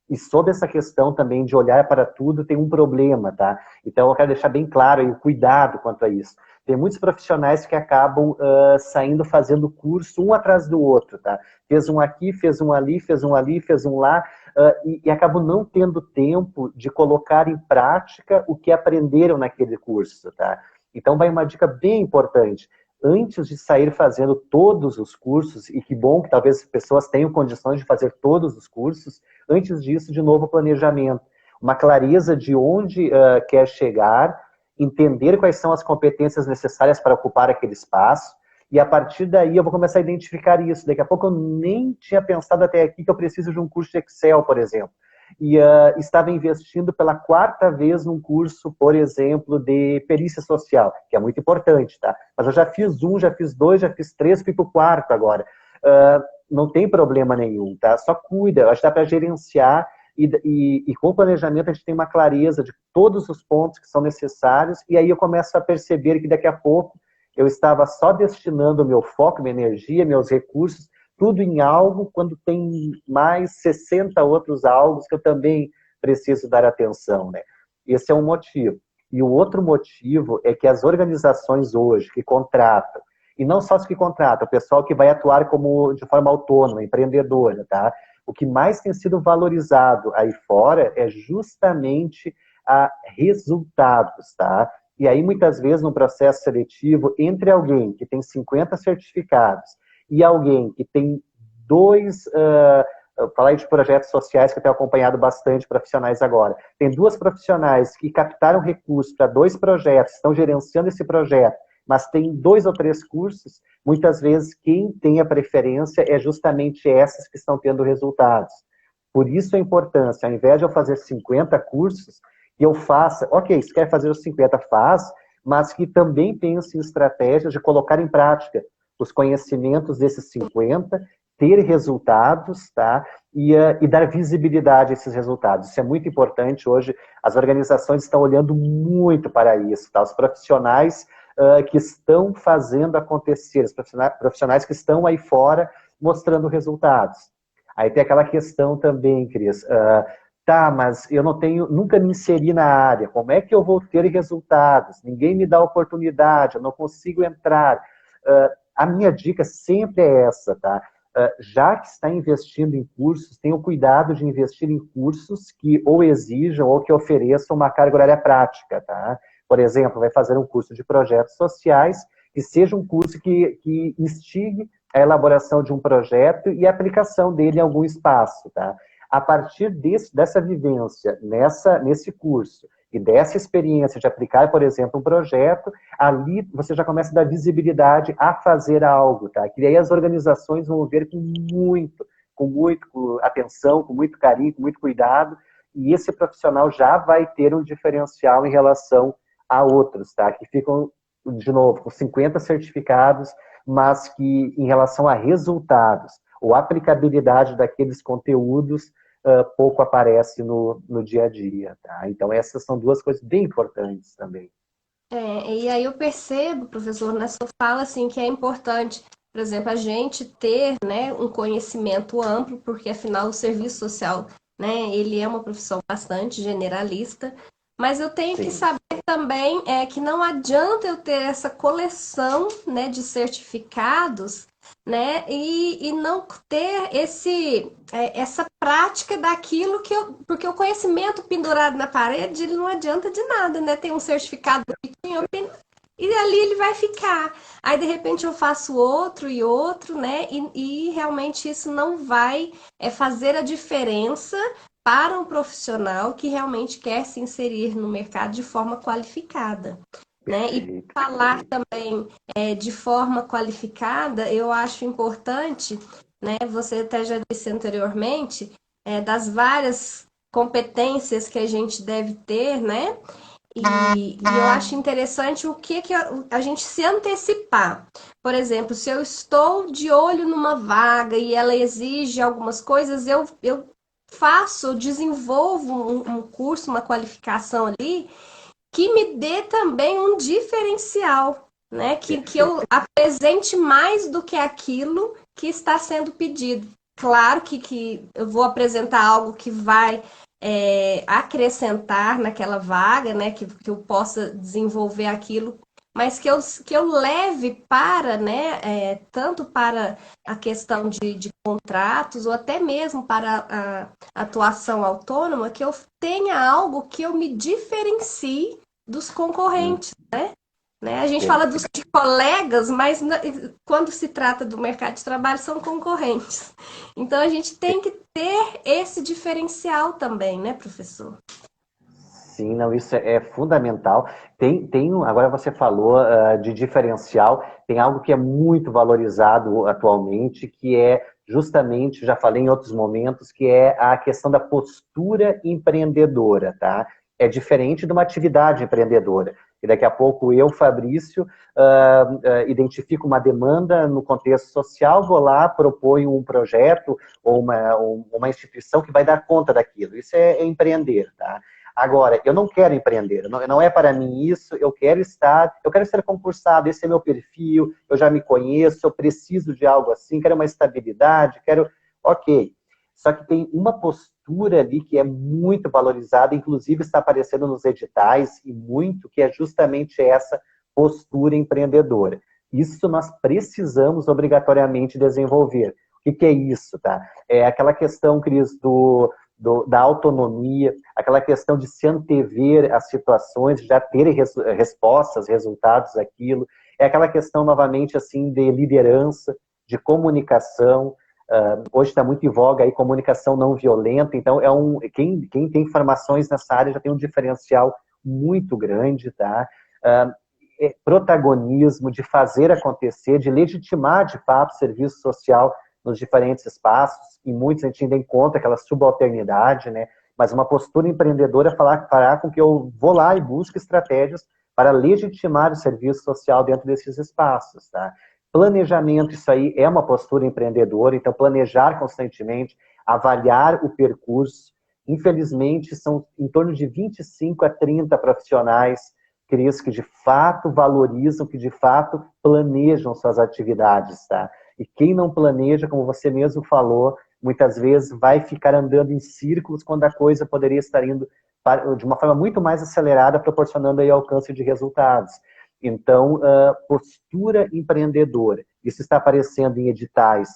E sobre essa questão também de olhar para tudo, tem um problema, tá? Então eu quero deixar bem claro aí o cuidado quanto a isso. Tem muitos profissionais que acabam saindo fazendo curso um atrás do outro, tá? Fez um aqui, fez um ali, fez um ali, fez um lá, e acabam não tendo tempo de colocar em prática o que aprenderam naquele curso, tá? Então vai uma dica bem importante. Antes de sair fazendo todos os cursos, e que bom que talvez pessoas tenham condições de fazer todos os cursos, antes disso, de novo, planejamento. Uma clareza de onde quer chegar, entender quais são as competências necessárias para ocupar aquele espaço, e a partir daí eu vou começar a identificar isso. Daqui a pouco eu nem tinha pensado até aqui que eu preciso de um curso de Excel, por exemplo. E estava investindo pela 4ª vez num curso, por exemplo, de perícia social, que é muito importante, tá? Mas eu já fiz um, já fiz 2, já fiz 3, fui para o 4º agora. Não tem problema nenhum, tá? Só cuida, acho que dá para gerenciar e com o planejamento a gente tem uma clareza de todos os pontos que são necessários, e aí eu começo a perceber que daqui a pouco eu estava só destinando o meu foco, minha energia, meus recursos, tudo em algo, quando tem mais 60 outros alvos que eu também preciso dar atenção, né? Esse é um motivo. E o outro motivo é que as organizações hoje que contratam, e não só os que contratam, o pessoal que vai atuar de forma autônoma, empreendedora, tá? O que mais tem sido valorizado aí fora é justamente a resultados, tá? E aí, muitas vezes, no processo seletivo, entre alguém que tem 50 certificados e alguém que tem 2, falar de projetos sociais que eu tenho acompanhado bastante profissionais agora, tem 2 profissionais que captaram recursos para 2 projetos, estão gerenciando esse projeto, mas tem 2 ou 3 cursos, muitas vezes quem tem a preferência é justamente essas que estão tendo resultados. Por isso a importância, ao invés de eu fazer 50 cursos, que eu faça, ok, se quer fazer os 50, faz, mas que também pense em estratégias de colocar em prática os conhecimentos desses 50, ter resultados, tá? E dar visibilidade a esses resultados. Isso é muito importante hoje. As organizações estão olhando muito para isso, tá? Os profissionais que estão fazendo acontecer, os profissionais que estão aí fora mostrando resultados. Aí tem aquela questão também, Cris, tá, mas eu não tenho, nunca me inseri na área, como é que eu vou ter resultados? Ninguém me dá oportunidade, eu não consigo entrar. A minha dica sempre é essa, tá? Já que está investindo em cursos, tenha o cuidado de investir em cursos que ou exijam ou que ofereçam uma carga horária prática, tá? Por exemplo, vai fazer um curso de projetos sociais, que seja um curso que instigue a elaboração de um projeto e a aplicação dele em algum espaço, tá? A partir dessa vivência, nesse curso, e dessa experiência de aplicar, por exemplo, um projeto, ali você já começa a dar visibilidade a fazer algo, tá? Que aí as organizações vão ver com atenção, com muito carinho, com muito cuidado, e esse profissional já vai ter um diferencial em relação a outros, tá? Que ficam, de novo, com 50 certificados, mas que em relação a resultados ou aplicabilidade daqueles conteúdos, pouco aparece no dia a dia, tá? Então essas são duas coisas bem importantes também. E aí eu percebo, professor, na sua fala, assim, que é importante, por exemplo, a gente ter, né, um conhecimento amplo, porque afinal o serviço social, né, ele é uma profissão bastante generalista, mas eu tenho que Sim. saber também que não adianta eu ter essa coleção, né, de certificados, né, e não ter essa prática daquilo porque o conhecimento pendurado na parede, ele não adianta de nada, né? Tem um certificado bonitinho, e ali ele vai ficar. Aí, de repente, eu faço outro e outro, né? E realmente isso não vai fazer a diferença para um profissional que realmente quer se inserir no mercado de forma qualificada, né? E Perfeito, falar perfeito. também de forma qualificada, eu acho importante, né? Você até já disse anteriormente, das várias competências que a gente deve ter, né? E eu acho interessante o que a gente se antecipar. Por exemplo, se eu estou de olho numa vaga e ela exige algumas coisas, eu faço, desenvolvo um curso, uma qualificação ali que me dê também um diferencial, né? Que eu Perfeito. apresente mais do que aquilo que está sendo pedido. Claro que eu vou apresentar algo que vai acrescentar naquela vaga, né? Que eu possa desenvolver aquilo, mas que eu leve para, né? Tanto para a questão de contratos ou até mesmo para a atuação autônoma, que eu tenha algo que eu me diferencie dos concorrentes, né? A gente fala Perfeito. de colegas, mas quando se trata do mercado de trabalho, são concorrentes. Então, a gente tem que ter esse diferencial também, né, professor? Sim, não, isso é fundamental. Agora você falou de diferencial, tem algo que é muito valorizado atualmente, que é justamente, já falei em outros momentos, que é a questão da postura empreendedora, tá? É diferente de uma atividade empreendedora. E daqui a pouco eu, Fabrício, identifico uma demanda no contexto social, vou lá, proponho um projeto ou uma instituição que vai dar conta daquilo. Isso é empreender, tá? Agora, eu não quero empreender, não é para mim isso, eu quero ser concursado, esse é meu perfil, eu já me conheço, eu preciso de algo assim, quero uma estabilidade, ok. Só que tem uma postura ali que é muito valorizada, inclusive está aparecendo nos editais, e muito, que é justamente essa postura empreendedora. Isso nós precisamos obrigatoriamente desenvolver. O que é isso, tá? É aquela questão, Cris, da autonomia, aquela questão de se antever as situações, já ter respostas, resultados daquilo. É aquela questão, novamente, assim, de liderança, de comunicação. Hoje está muito em voga aí comunicação não violenta, então quem tem formações nessa área já tem um diferencial muito grande, tá? Protagonismo, de fazer acontecer, de legitimar, de fato, o serviço social nos diferentes espaços, e muitos a gente ainda encontra aquela subalternidade, né? mas uma postura empreendedora fará com que eu vou lá e busque estratégias para legitimar o serviço social dentro desses espaços, tá? Planejamento, isso aí é uma postura empreendedora, então planejar constantemente, avaliar o percurso. Infelizmente, são em torno de 25 a 30 profissionais, Cris, que de fato valorizam, que de fato planejam suas atividades, tá? E quem não planeja, como você mesmo falou, muitas vezes vai ficar andando em círculos quando a coisa poderia estar indo de uma forma muito mais acelerada, proporcionando aí alcance de resultados. Então, postura empreendedora. Isso está aparecendo em editais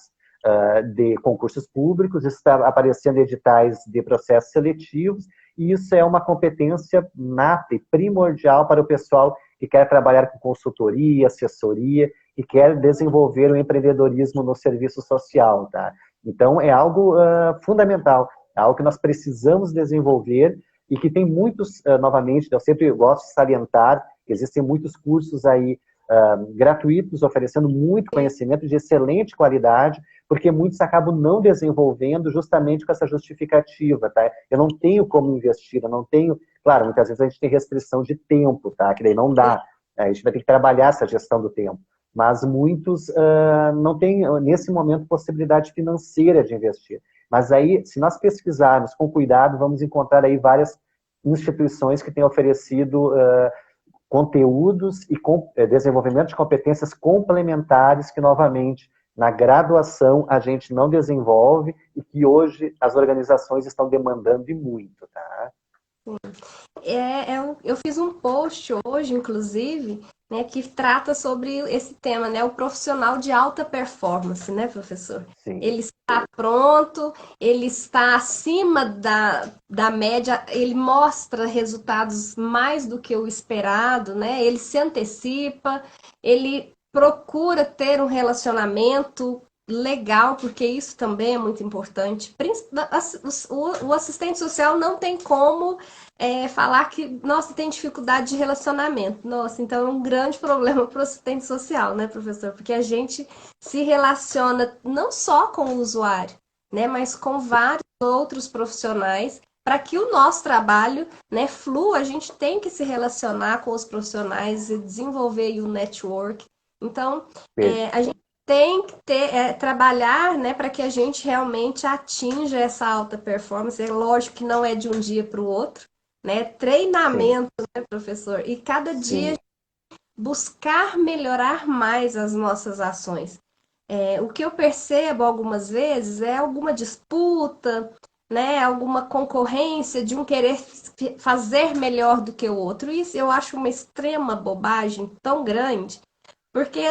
de concursos públicos, isso está aparecendo em editais de processos seletivos, e isso é uma competência nata e primordial para o pessoal que quer trabalhar com consultoria, assessoria, e quer desenvolver o empreendedorismo no serviço social, tá? Então, é algo fundamental, é algo que nós precisamos desenvolver e que tem muitos, novamente, eu sempre gosto de salientar, existem muitos cursos aí gratuitos, oferecendo muito conhecimento de excelente qualidade, porque muitos acabam não desenvolvendo justamente com essa justificativa, tá? Eu não tenho como investir, eu não tenho... Claro, muitas vezes a gente tem restrição de tempo, tá? Que daí não dá. A gente vai ter que trabalhar essa gestão do tempo. Mas muitos não têm, nesse momento, possibilidade financeira de investir. Mas aí, se nós pesquisarmos com cuidado, vamos encontrar aí várias instituições que têm oferecido conteúdos e desenvolvimento de competências complementares que, novamente, na graduação a gente não desenvolve e que hoje as organizações estão demandando e muito, tá? Eu fiz um post hoje, inclusive, né, que trata sobre esse tema, né, o profissional de alta performance, né, professor? Sim. Ele está pronto, ele está acima da média, ele mostra resultados mais do que o esperado, né? Ele se antecipa, ele procura ter um relacionamento legal, porque isso também é muito importante. O assistente social não tem como falar que, nossa, tem dificuldade de relacionamento. Nossa, então é um grande problema para o assistente social, né, professor? Porque a gente se relaciona não só com o usuário, né, mas com vários outros profissionais. Para que o nosso trabalho, né, flua, a gente tem que se relacionar com os profissionais e desenvolver o network. Então, a gente tem que trabalhar, né, para que a gente realmente atinja essa alta performance. É lógico que não é de um dia para o outro, né? Treinamento, né, professor? E cada dia buscar melhorar mais as nossas ações. O que eu percebo algumas vezes é alguma disputa, né, alguma concorrência de um querer fazer melhor do que o outro. Isso eu acho uma extrema bobagem tão grande, porque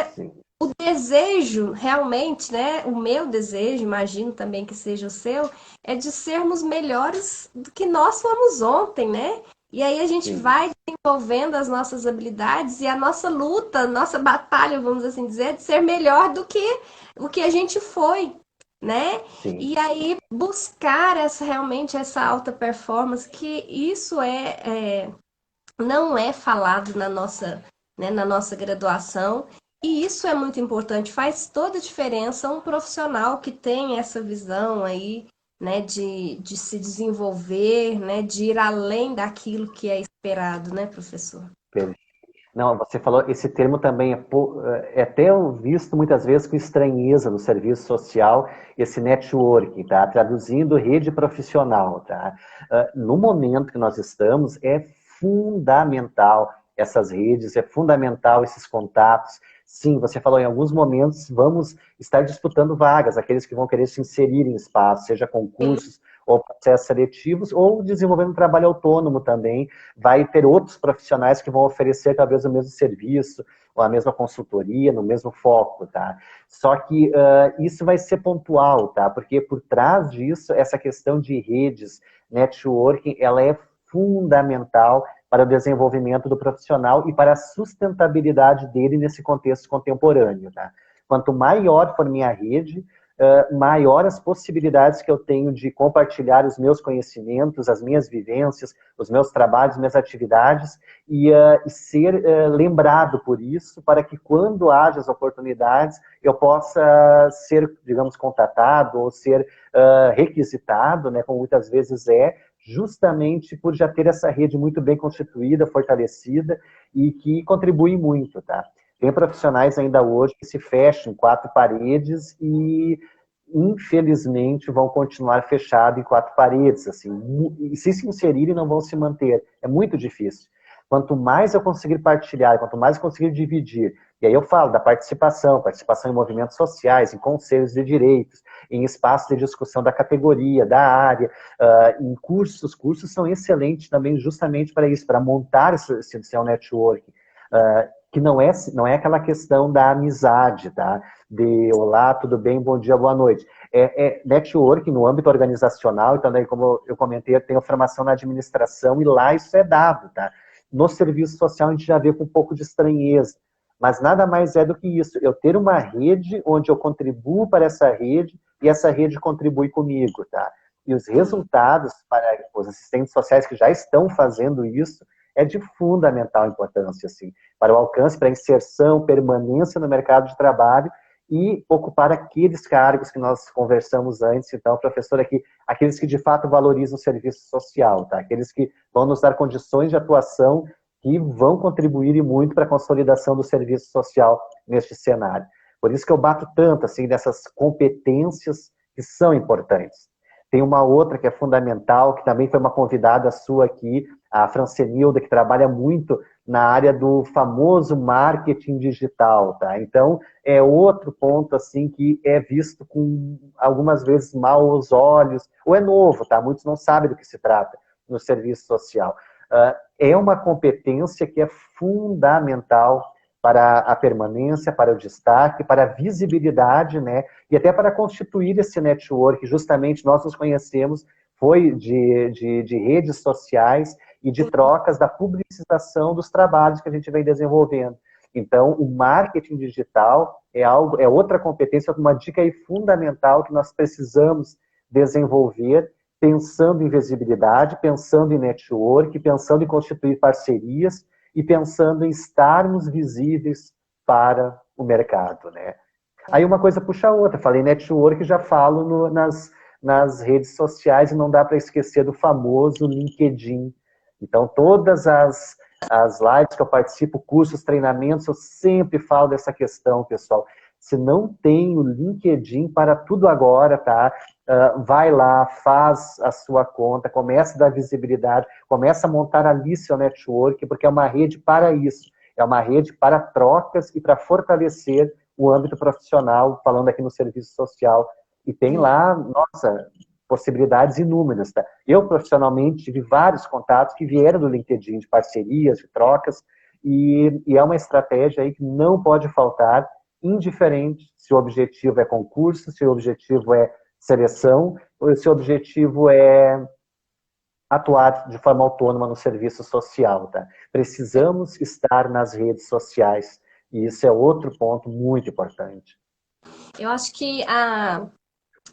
o desejo, realmente, né? O meu desejo, imagino também que seja o seu, é de sermos melhores do que nós fomos ontem, né? E aí a gente vai desenvolvendo as nossas habilidades e a nossa luta, a nossa batalha, vamos assim dizer, de ser melhor do que o que a gente foi, né? Sim. E aí buscar realmente essa alta performance, que isso não é falado na nossa graduação. E isso é muito importante, faz toda a diferença um profissional que tem essa visão aí, né, de se desenvolver, né, de ir além daquilo que é esperado, né, professor? Não, você falou, esse termo também é até visto muitas vezes com estranheza no serviço social, esse networking, tá? Traduzindo rede profissional, tá? No momento que nós estamos, é fundamental essas redes, é fundamental esses contatos. Sim, você falou, em alguns momentos vamos estar disputando vagas, aqueles que vão querer se inserir em espaços, seja concursos ou processos seletivos, ou desenvolvendo um trabalho autônomo também. Vai ter outros profissionais que vão oferecer talvez o mesmo serviço, ou a mesma consultoria, no mesmo foco, tá? Só que isso vai ser pontual, tá? Porque por trás disso, essa questão de redes, networking, ela é fundamental para o desenvolvimento do profissional e para a sustentabilidade dele nesse contexto contemporâneo, tá? Quanto maior for minha rede, maior as possibilidades que eu tenho de compartilhar os meus conhecimentos, as minhas vivências, os meus trabalhos, minhas atividades, e ser lembrado por isso, para que quando haja as oportunidades, eu possa ser, digamos, contatado ou ser requisitado, né, como muitas vezes justamente por já ter essa rede muito bem constituída, fortalecida, e que contribui muito, tá? Tem profissionais ainda hoje que se fecham em quatro paredes e, infelizmente, vão continuar fechados em quatro paredes, assim, e se inserirem não vão se manter. É muito difícil. Quanto mais eu conseguir partilhar, quanto mais eu conseguir dividir, e aí eu falo da participação em movimentos sociais, em conselhos de direitos, em espaços de discussão da categoria, da área, em cursos. Cursos são excelentes também justamente para isso, para montar esse seu network, que não é aquela questão da amizade, tá? De olá, tudo bem, bom dia, boa noite. É network no âmbito organizacional, então, daí, como eu comentei, eu tenho formação na administração e lá isso é dado, tá? No serviço social a gente já vê com um pouco de estranheza, mas nada mais é do que isso, eu ter uma rede onde eu contribuo para essa rede e essa rede contribui comigo, tá? E os resultados para os assistentes sociais que já estão fazendo isso é de fundamental importância, assim, para o alcance, para a inserção, permanência no mercado de trabalho e ocupar aqueles cargos que nós conversamos antes, então, professor, aqui, aqueles que de fato valorizam o serviço social, tá? Aqueles que vão nos dar condições de atuação que vão contribuir muito para a consolidação do serviço social neste cenário. Por isso que eu bato tanto, assim, nessas competências que são importantes. Tem uma outra que é fundamental, que também foi uma convidada sua aqui, a Francenilda, que trabalha muito na área do famoso marketing digital, tá? Então, é outro ponto, assim, que é visto com, algumas vezes, maus olhos, ou é novo, tá? Muitos não sabem do que se trata no serviço social. É uma competência que é fundamental para a permanência, para o destaque, para a visibilidade, né? E até para constituir esse network. Justamente nós nos conhecemos, foi de redes sociais e de trocas da publicização dos trabalhos que a gente vem desenvolvendo. Então, o marketing digital é outra competência, uma dica aí fundamental que nós precisamos desenvolver, pensando em visibilidade, pensando em network, pensando em constituir parcerias e pensando em estarmos visíveis para o mercado, né? Aí uma coisa puxa a outra. Falei network, já falo nas redes sociais e não dá para esquecer do famoso LinkedIn. Então, todas as lives que eu participo, cursos, treinamentos, eu sempre falo dessa questão, pessoal. Se não tem o LinkedIn para tudo agora, tá? Vai lá, faz a sua conta, começa a dar visibilidade, começa a montar ali seu network, porque é uma rede para isso. É uma rede para trocas e para fortalecer o âmbito profissional, falando aqui no serviço social. E tem lá, nossa, possibilidades inúmeras, tá? Eu, profissionalmente, tive vários contatos que vieram do LinkedIn, de parcerias, de trocas, e é uma estratégia aí que não pode faltar, indiferente se o objetivo é concurso, se o objetivo é seleção, ou se o objetivo é atuar de forma autônoma no serviço social, tá? Precisamos estar nas redes sociais, e isso é outro ponto muito importante. Eu acho que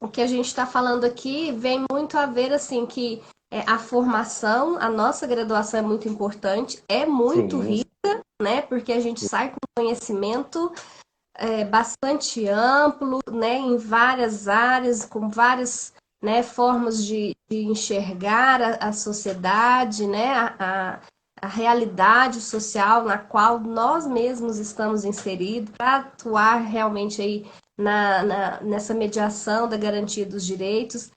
o que a gente está falando aqui vem muito a ver, assim, que a formação, a nossa graduação é muito importante, é muito Sim, rica, né? Porque a gente sai com conhecimento bastante amplo, né? Em várias áreas, com várias, né, formas de enxergar a sociedade, né? A realidade social na qual nós mesmos estamos inseridos para atuar realmente aí nessa mediação da garantia dos direitos.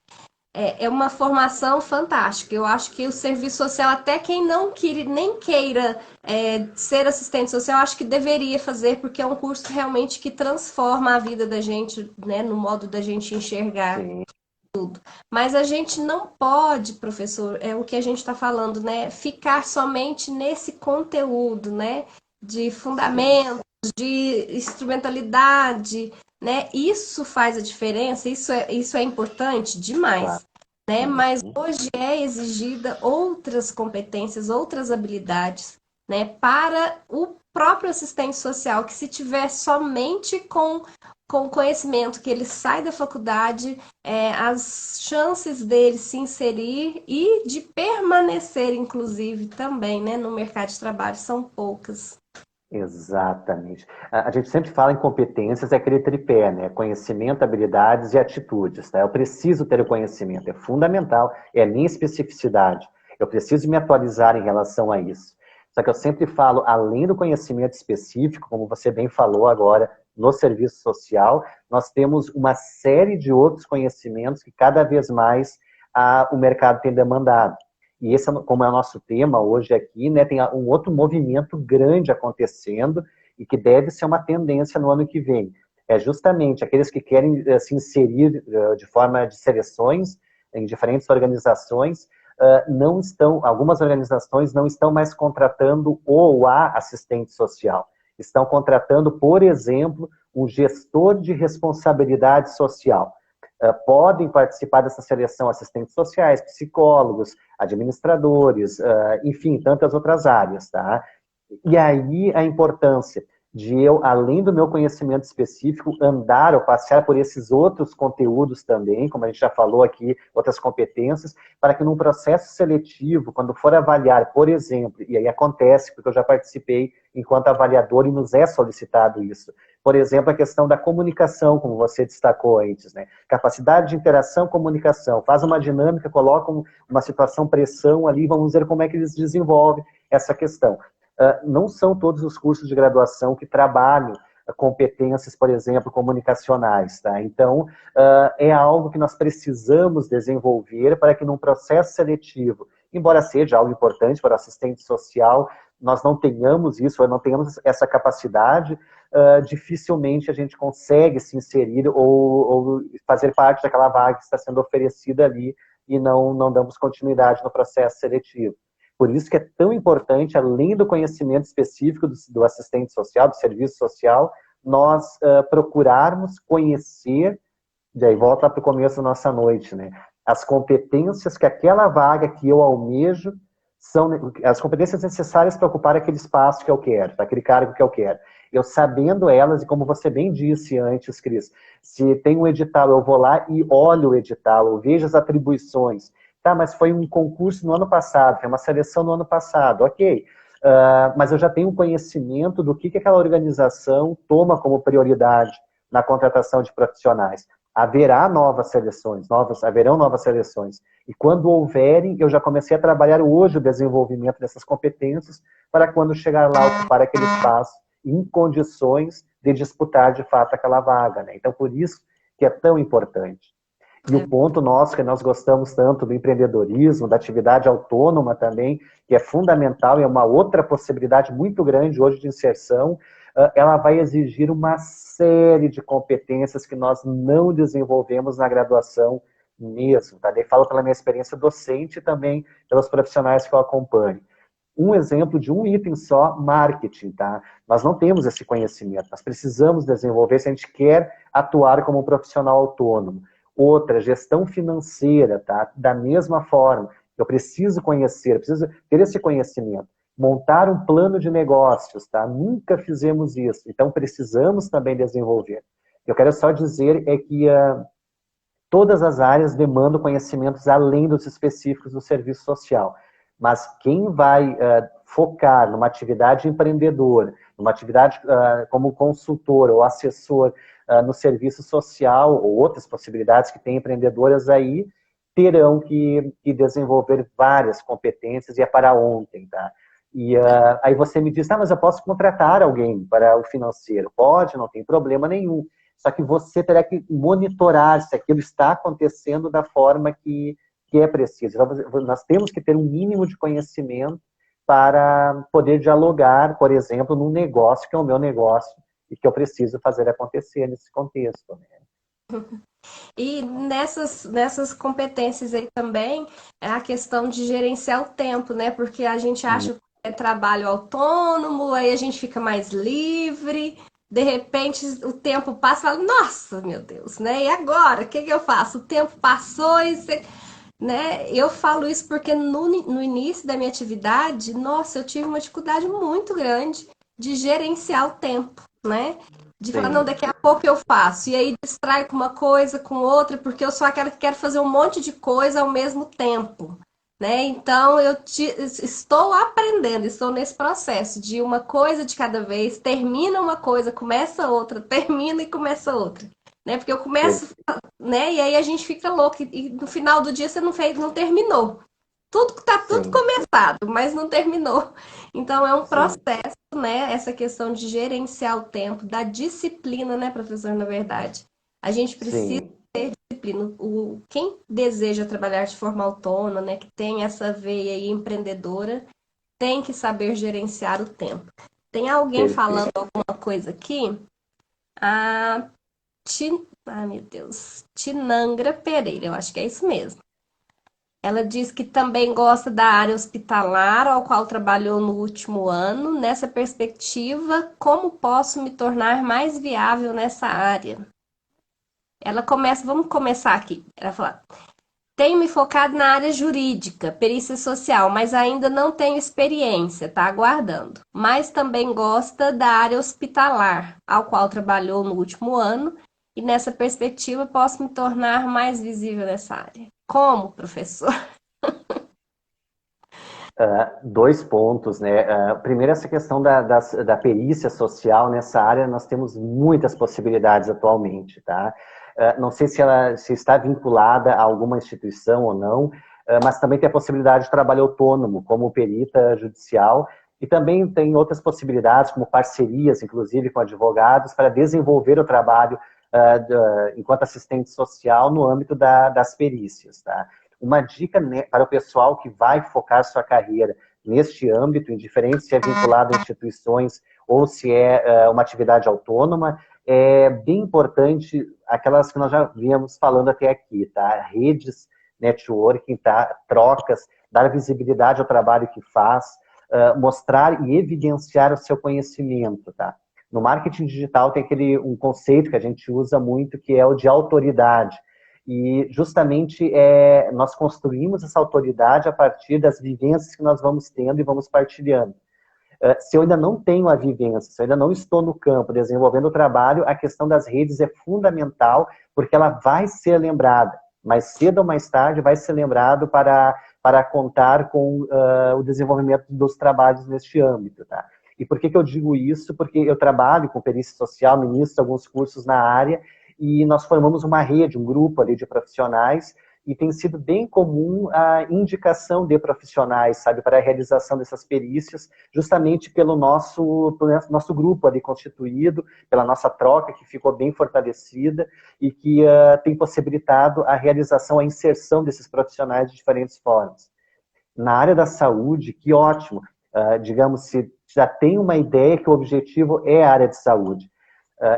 É uma formação fantástica. Eu acho que o serviço social, até quem não nem queira ser assistente social, acho que deveria fazer, porque é um curso realmente que transforma a vida da gente, né, no modo da gente enxergar. sim, Mas a gente não pode, professor, é o que a gente está falando, né? Ficar somente nesse conteúdo, né? De sim, fundamentos, de instrumentalidade, né? Isso faz a diferença, isso é importante demais, claro. né? Mas Uhum. hoje é exigida outras competências, outras habilidades, né? Para próprio assistente social, que se tiver somente com o conhecimento que ele sai da faculdade, as chances dele se inserir e de permanecer, inclusive, também, né, no mercado de trabalho são poucas. Exatamente. A gente sempre fala em competências, é aquele tripé, né? Conhecimento, habilidades e atitudes, tá? Eu preciso ter o conhecimento, é fundamental, é a minha especificidade. Eu preciso me atualizar em relação a isso. Só que eu sempre falo, além do conhecimento específico, como você bem falou agora, no serviço social, nós temos uma série de outros conhecimentos que cada vez mais o mercado tem demandado. E esse, como é o nosso tema hoje aqui, né, tem um outro movimento grande acontecendo e que deve ser uma tendência no ano que vem. É justamente aqueles que querem se inserir de forma de seleções em diferentes organizações, não estão, algumas organizações não estão mais contratando ou a assistente social. Estão contratando, por exemplo, um gestor de responsabilidade social. Podem participar dessa seleção assistentes sociais, psicólogos, administradores, enfim, tantas outras áreas, tá? E aí a importância de eu, além do meu conhecimento específico, andar ou passear por esses outros conteúdos também, como a gente já falou aqui, outras competências, para que num processo seletivo, quando for avaliar, por exemplo, e aí acontece, porque eu já participei enquanto avaliador e nos é solicitado isso, por exemplo, a questão da comunicação, como você destacou antes, né? Capacidade de interação, comunicação, faz uma dinâmica, coloca uma situação, pressão ali, vamos ver como é que eles desenvolvem essa questão. Não são todos os cursos de graduação que trabalham competências, por exemplo, comunicacionais, tá? Então, é algo que nós precisamos desenvolver para que num processo seletivo, embora seja algo importante para o assistente social, nós não tenhamos isso, ou não tenhamos essa capacidade, dificilmente a gente consegue se inserir ou fazer parte daquela vaga que está sendo oferecida ali e não damos continuidade no processo seletivo. Por isso que é tão importante, além do conhecimento específico do assistente social, do serviço social, nós procurarmos conhecer, e aí volta para o começo da nossa noite, né? As competências que aquela vaga que eu almejo são as competências necessárias para ocupar aquele espaço que eu quero, aquele cargo que eu quero. Eu sabendo elas, e como você bem disse antes, Cris, se tem um edital, eu vou lá e olho o edital, eu vejo as atribuições. Tá, mas foi um concurso no ano passado, foi uma seleção no ano passado, ok. Mas eu já tenho um conhecimento do que aquela organização toma como prioridade na contratação de profissionais. Haverão novas seleções. E quando houverem, eu já comecei a trabalhar hoje o desenvolvimento dessas competências para quando chegar lá ocupar aquele espaço em condições de disputar de fato aquela vaga, né? Então, por isso que é tão importante. E o ponto nosso, que nós gostamos tanto do empreendedorismo, da atividade autônoma também, que é fundamental e é uma outra possibilidade muito grande hoje de inserção, ela vai exigir uma série de competências que nós não desenvolvemos na graduação mesmo. Tá? Daí falo pela minha experiência docente e também pelos profissionais que eu acompanho. Um exemplo de um item só, marketing, tá? Nós não temos esse conhecimento, nós precisamos desenvolver se a gente quer atuar como um profissional autônomo. Outra, gestão financeira, tá? Da mesma forma, eu preciso conhecer, eu preciso ter esse conhecimento. Montar um plano de negócios, tá? Nunca fizemos isso, então precisamos também desenvolver. Eu quero só dizer é que todas as áreas demandam conhecimentos além dos específicos do serviço social. Mas quem vai focar numa atividade empreendedora, numa atividade como consultor ou assessor no serviço social, ou outras possibilidades que tem empreendedoras aí, terão que desenvolver várias competências e é para ontem, tá? E aí você me diz, mas eu posso contratar alguém para o financeiro. Pode, não tem problema nenhum. Só que você terá que monitorar se aquilo está acontecendo da forma que é preciso. Então, nós temos que ter um mínimo de conhecimento para poder dialogar, por exemplo, num negócio que é o meu negócio e que eu preciso fazer acontecer nesse contexto. Né? E nessas competências aí também é a questão de gerenciar o tempo, né? Porque a gente acha que é trabalho autônomo, aí a gente fica mais livre, de repente o tempo passa e fala, nossa, meu Deus, né? E agora? O que eu faço? O tempo passou e você... Né? Eu falo isso porque no início da minha atividade, nossa, eu tive uma dificuldade muito grande de gerenciar o tempo, né? De falar, não, Sim, daqui a pouco eu faço. E aí distrai com uma coisa, com outra, porque eu sou aquela que quero fazer um monte de coisa ao mesmo tempo, né? Então estou aprendendo, estou nesse processo de uma coisa de cada vez, termina uma coisa, começa outra, termina e começa outra. Né? Porque eu começo, perfeito. né? E aí a gente fica louco e no final do dia você não fez, não terminou. Tá tudo Sim, começado, mas não terminou. Então é um sim, processo, né? Essa questão de gerenciar o tempo, da disciplina, né, professor, na verdade. A gente precisa sim, ter disciplina. Quem deseja trabalhar de forma autônoma, né, que tem essa veia aí empreendedora, tem que saber gerenciar o tempo. Tem alguém falando perfeito. alguma coisa aqui? A Ai, meu Deus. Tinangra Pereira, eu acho que é isso mesmo. Ela diz que também gosta da área hospitalar, ao qual trabalhou no último ano. Nessa perspectiva, como posso me tornar mais viável nessa área? Ela começa, vamos começar aqui. Ela fala: tenho me focado na área jurídica, perícia social, mas ainda não tenho experiência, tá aguardando. Mas também gosta da área hospitalar, ao qual trabalhou no último ano, e nessa perspectiva posso me tornar mais visível nessa área. Como, professor? Dois pontos, né? Primeiro, essa questão da perícia social nessa área, nós temos muitas possibilidades atualmente, tá? Não sei se ela se está vinculada a alguma instituição ou não, mas também tem a possibilidade de trabalho autônomo, como perita judicial, e também tem outras possibilidades, como parcerias, inclusive com advogados, para desenvolver o trabalho enquanto assistente social no âmbito das perícias, tá? Uma dica, né, para o pessoal que vai focar sua carreira neste âmbito, indiferente se é vinculado a instituições ou se é uma atividade autônoma, é bem importante aquelas que nós já víamos falando até aqui, tá? Redes, networking, tá? Trocas, dar visibilidade ao trabalho que faz, mostrar e evidenciar o seu conhecimento, tá? No marketing digital tem um conceito que a gente usa muito, que é o de autoridade. E justamente nós construímos essa autoridade a partir das vivências que nós vamos tendo e vamos partilhando. Se eu ainda não tenho a vivência, se eu ainda não estou no campo desenvolvendo o trabalho, a questão das redes é fundamental, porque ela vai ser lembrada. Mais cedo ou mais tarde vai ser lembrado para contar com o desenvolvimento dos trabalhos neste âmbito. Tá? E por que eu digo isso? Porque eu trabalho com perícia social, ministro alguns cursos na área, e nós formamos uma rede, um grupo ali de profissionais, e tem sido bem comum a indicação de profissionais, sabe, para a realização dessas perícias, justamente pelo nosso grupo ali constituído, pela nossa troca que ficou bem fortalecida e que tem possibilitado a realização, a inserção desses profissionais de diferentes formas. Na área da saúde, que ótimo, digamos, se já tem uma ideia que o objetivo é a área de saúde.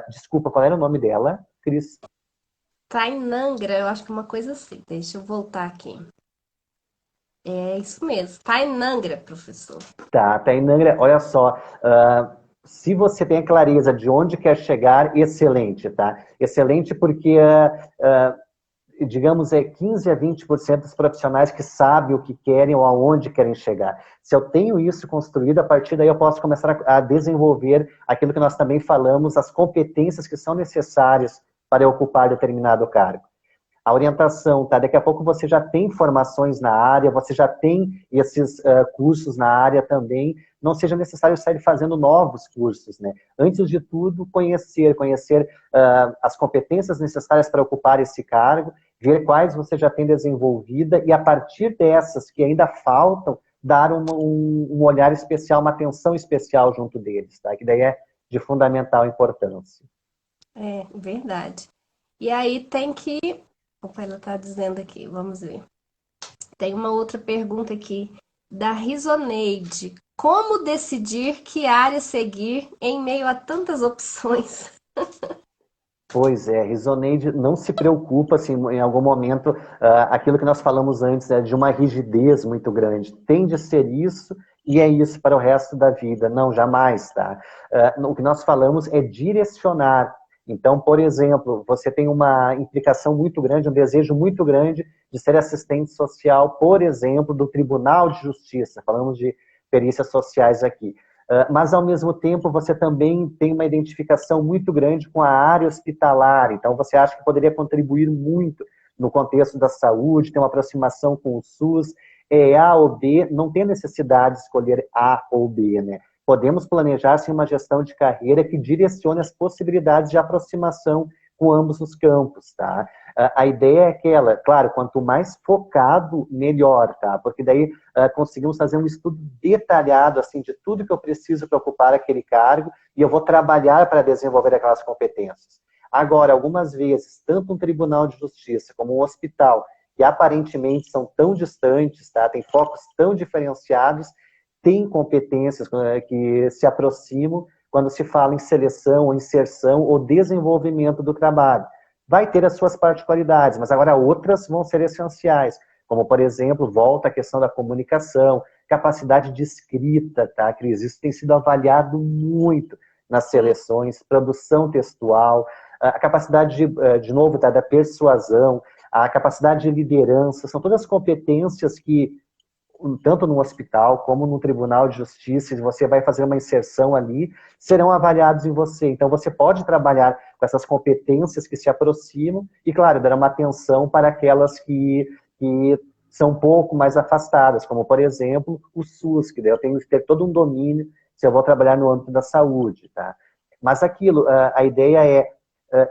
Desculpa, qual era o nome dela, Cris? Tainangra, eu acho que é uma coisa assim. Deixa eu voltar aqui. É isso mesmo. Tainangra, professor. Tá, Tainangra, olha só, se você tem a clareza de onde quer chegar, excelente, tá? Excelente porque, digamos, 15 a 20% dos profissionais que sabem o que querem ou aonde querem chegar. Se eu tenho isso construído, a partir daí eu posso começar a desenvolver aquilo que nós também falamos, as competências que são necessárias para ocupar determinado cargo. A orientação, tá? Daqui a pouco você já tem formações na área, você já tem esses cursos na área também, não seja necessário sair fazendo novos cursos, né? Antes de tudo, conhecer as competências necessárias para ocupar esse cargo, ver quais você já tem desenvolvida e a partir dessas que ainda faltam, dar um olhar especial, uma atenção especial junto deles, tá? Que daí é de fundamental importância. É, verdade. E aí tem que. Opa, ela tá dizendo aqui, vamos ver. Tem uma outra pergunta aqui da Risoneide. Como decidir que área seguir em meio a tantas opções? Pois é, Risoneide não se preocupa se em algum momento aquilo que nós falamos antes, de uma rigidez muito grande. Tem de ser isso e é isso para o resto da vida. Não, jamais, tá? O que nós falamos é direcionar. Então, por exemplo, você tem uma implicação muito grande, um desejo muito grande de ser assistente social, por exemplo, do Tribunal de Justiça. Falamos de perícias sociais aqui. mas ao mesmo tempo você também tem uma identificação muito grande com a área hospitalar, então você acha que poderia contribuir muito no contexto da saúde, ter uma aproximação com o SUS, A ou B, não tem necessidade de escolher A ou B, né? Podemos planejar sim, uma gestão de carreira que direcione as possibilidades de aproximação com ambos os campos, tá? A ideia é aquela, claro, quanto mais focado, melhor, tá? Porque daí conseguimos fazer um estudo detalhado, assim, de tudo que eu preciso para ocupar aquele cargo e eu vou trabalhar para desenvolver aquelas competências. Agora, algumas vezes, tanto um tribunal de justiça como um hospital, que aparentemente são tão distantes, tá? Tem focos tão diferenciados, tem competências que se aproximam quando se fala em seleção, ou inserção, ou desenvolvimento do trabalho. Vai ter as suas particularidades, mas agora outras vão ser essenciais, como, por exemplo, volta a questão da comunicação, capacidade de escrita, tá, Cris? Isso tem sido avaliado muito nas seleções, produção textual, a capacidade, de novo, tá, da persuasão, a capacidade de liderança, são todas competências que tanto no hospital como no tribunal de justiça, se você vai fazer uma inserção ali, serão avaliados em você. Então, você pode trabalhar com essas competências que se aproximam e, claro, dar uma atenção para aquelas que são um pouco mais afastadas, como, por exemplo, o SUS, que daí eu tenho que ter todo um domínio se eu vou trabalhar no âmbito da saúde, tá? Mas aquilo, a ideia é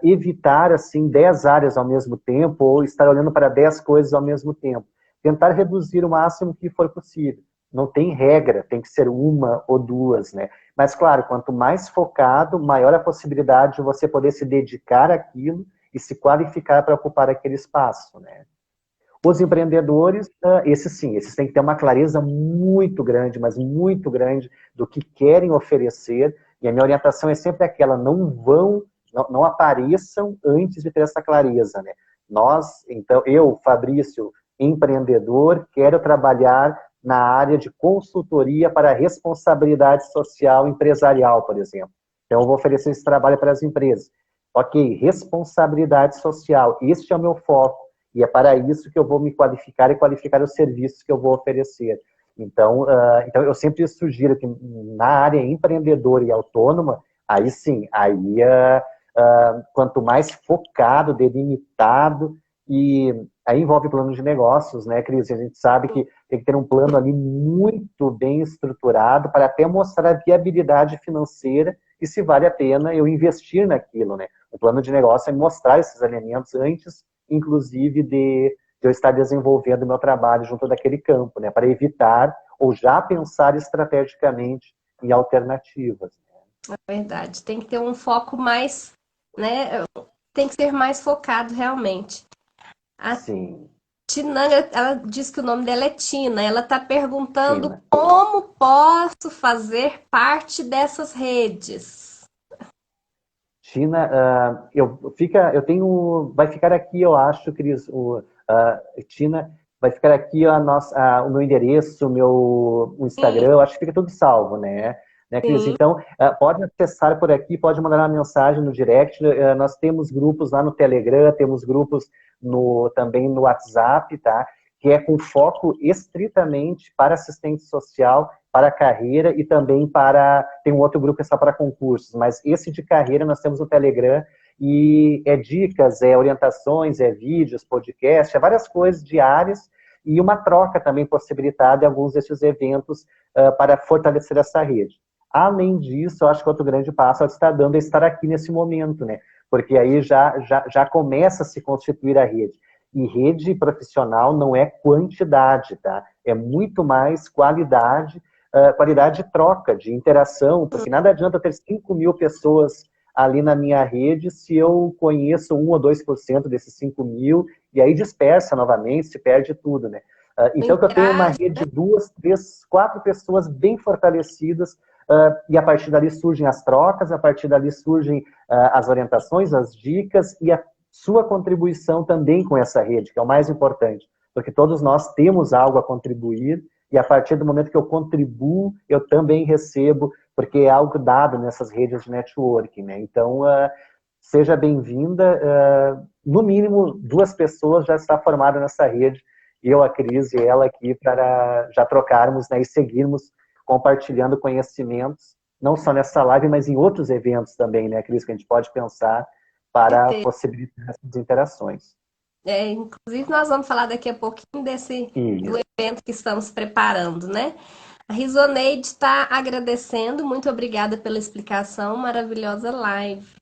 evitar, assim, 10 áreas ao mesmo tempo ou estar olhando para 10 coisas ao mesmo tempo. Tentar reduzir o máximo que for possível. Não tem regra, tem que ser uma ou duas, né? Mas, claro, quanto mais focado, maior a possibilidade de você poder se dedicar àquilo e se qualificar para ocupar aquele espaço, né? Os empreendedores, esses sim, esses têm que ter uma clareza muito grande, mas muito grande do que querem oferecer, e a minha orientação é sempre aquela, não apareçam antes de ter essa clareza, né? Então, eu, Fabrício, empreendedor, quero trabalhar na área de consultoria para responsabilidade social empresarial, por exemplo. Então, eu vou oferecer esse trabalho para as empresas. Ok, responsabilidade social, este é o meu foco, e é para isso que eu vou me qualificar e qualificar os serviços que eu vou oferecer. Então, eu sempre sugiro que na área empreendedora e autônoma, aí sim, quanto mais focado, delimitado, e aí envolve plano de negócios, né, Cris? A gente sabe que tem que ter um plano ali muito bem estruturado para até mostrar a viabilidade financeira e se vale a pena eu investir naquilo, né? O plano de negócio é mostrar esses elementos antes, inclusive, de eu estar desenvolvendo o meu trabalho junto daquele campo, né? Para evitar ou já pensar estrategicamente em alternativas. É verdade. Tem que ter um foco mais, né? Tem que ser mais focado realmente. A Sim, Tinanga, ela diz que o nome dela é Tina. Ela está perguntando Tina. como posso fazer parte dessas redes. Tina, vai ficar aqui, eu acho, Cris, Tina, vai ficar aqui o meu endereço, o Sim, Instagram, eu acho que fica tudo salvo, né, Cris? sim. Então, pode acessar por aqui, pode mandar uma mensagem no direct, nós temos grupos lá no Telegram, temos grupos também no WhatsApp, tá? Que é com foco estritamente para assistente social, para carreira e também tem um outro grupo que é só para concursos, mas esse de carreira nós temos no Telegram e é dicas, é orientações, é vídeos, podcast, é várias coisas diárias e uma troca também possibilitada em alguns desses eventos para fortalecer essa rede. Além disso, eu acho que outro grande passo é estar aqui nesse momento, né? Porque aí já começa a se constituir a rede. E rede profissional não é quantidade, tá? É muito mais qualidade de troca, de interação, porque nada adianta ter 5.000 pessoas ali na minha rede se eu conheço 1 ou 2% desses 5.000, e aí dispersa novamente, se perde tudo, né? Não Então, que eu tenho uma interage. rede de 2, 3, 4 pessoas bem fortalecidas, e a partir dali surgem as trocas, a partir dali surgem as orientações, as dicas, e a sua contribuição também com essa rede, que é o mais importante, porque todos nós temos algo a contribuir, e a partir do momento que eu contribuo, eu também recebo, porque é algo dado nessas redes de networking, né? Então, seja bem-vinda. No mínimo, 2 pessoas já está formada nessa rede, eu, a Cris e ela aqui, para já trocarmos, né, e seguirmos compartilhando conhecimentos, não só nessa live, mas em outros eventos também, né, Cris, que a gente pode pensar para possibilitar essas interações. Inclusive, nós vamos falar daqui a pouquinho do evento que estamos preparando, né? A Risoneide está agradecendo, muito obrigada pela explicação, maravilhosa live.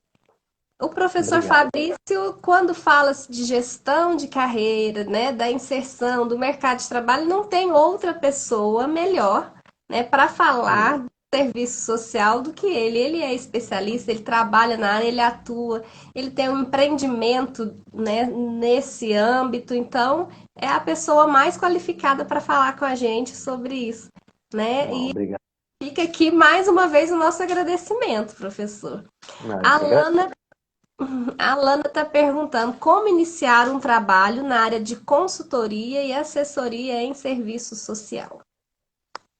O professor Fabrício, quando fala de gestão de carreira, né, da inserção do mercado de trabalho, não tem outra pessoa melhor, né, para falar do serviço social do que ele. Ele é especialista, ele trabalha na área, ele atua, ele tem um empreendimento, né, nesse âmbito, então é a pessoa mais qualificada para falar com a gente sobre isso, né? Bom, obrigado. Fica aqui mais uma vez o nosso agradecimento, professor. A Lana está perguntando como iniciar um trabalho na área de consultoria e assessoria em serviço social.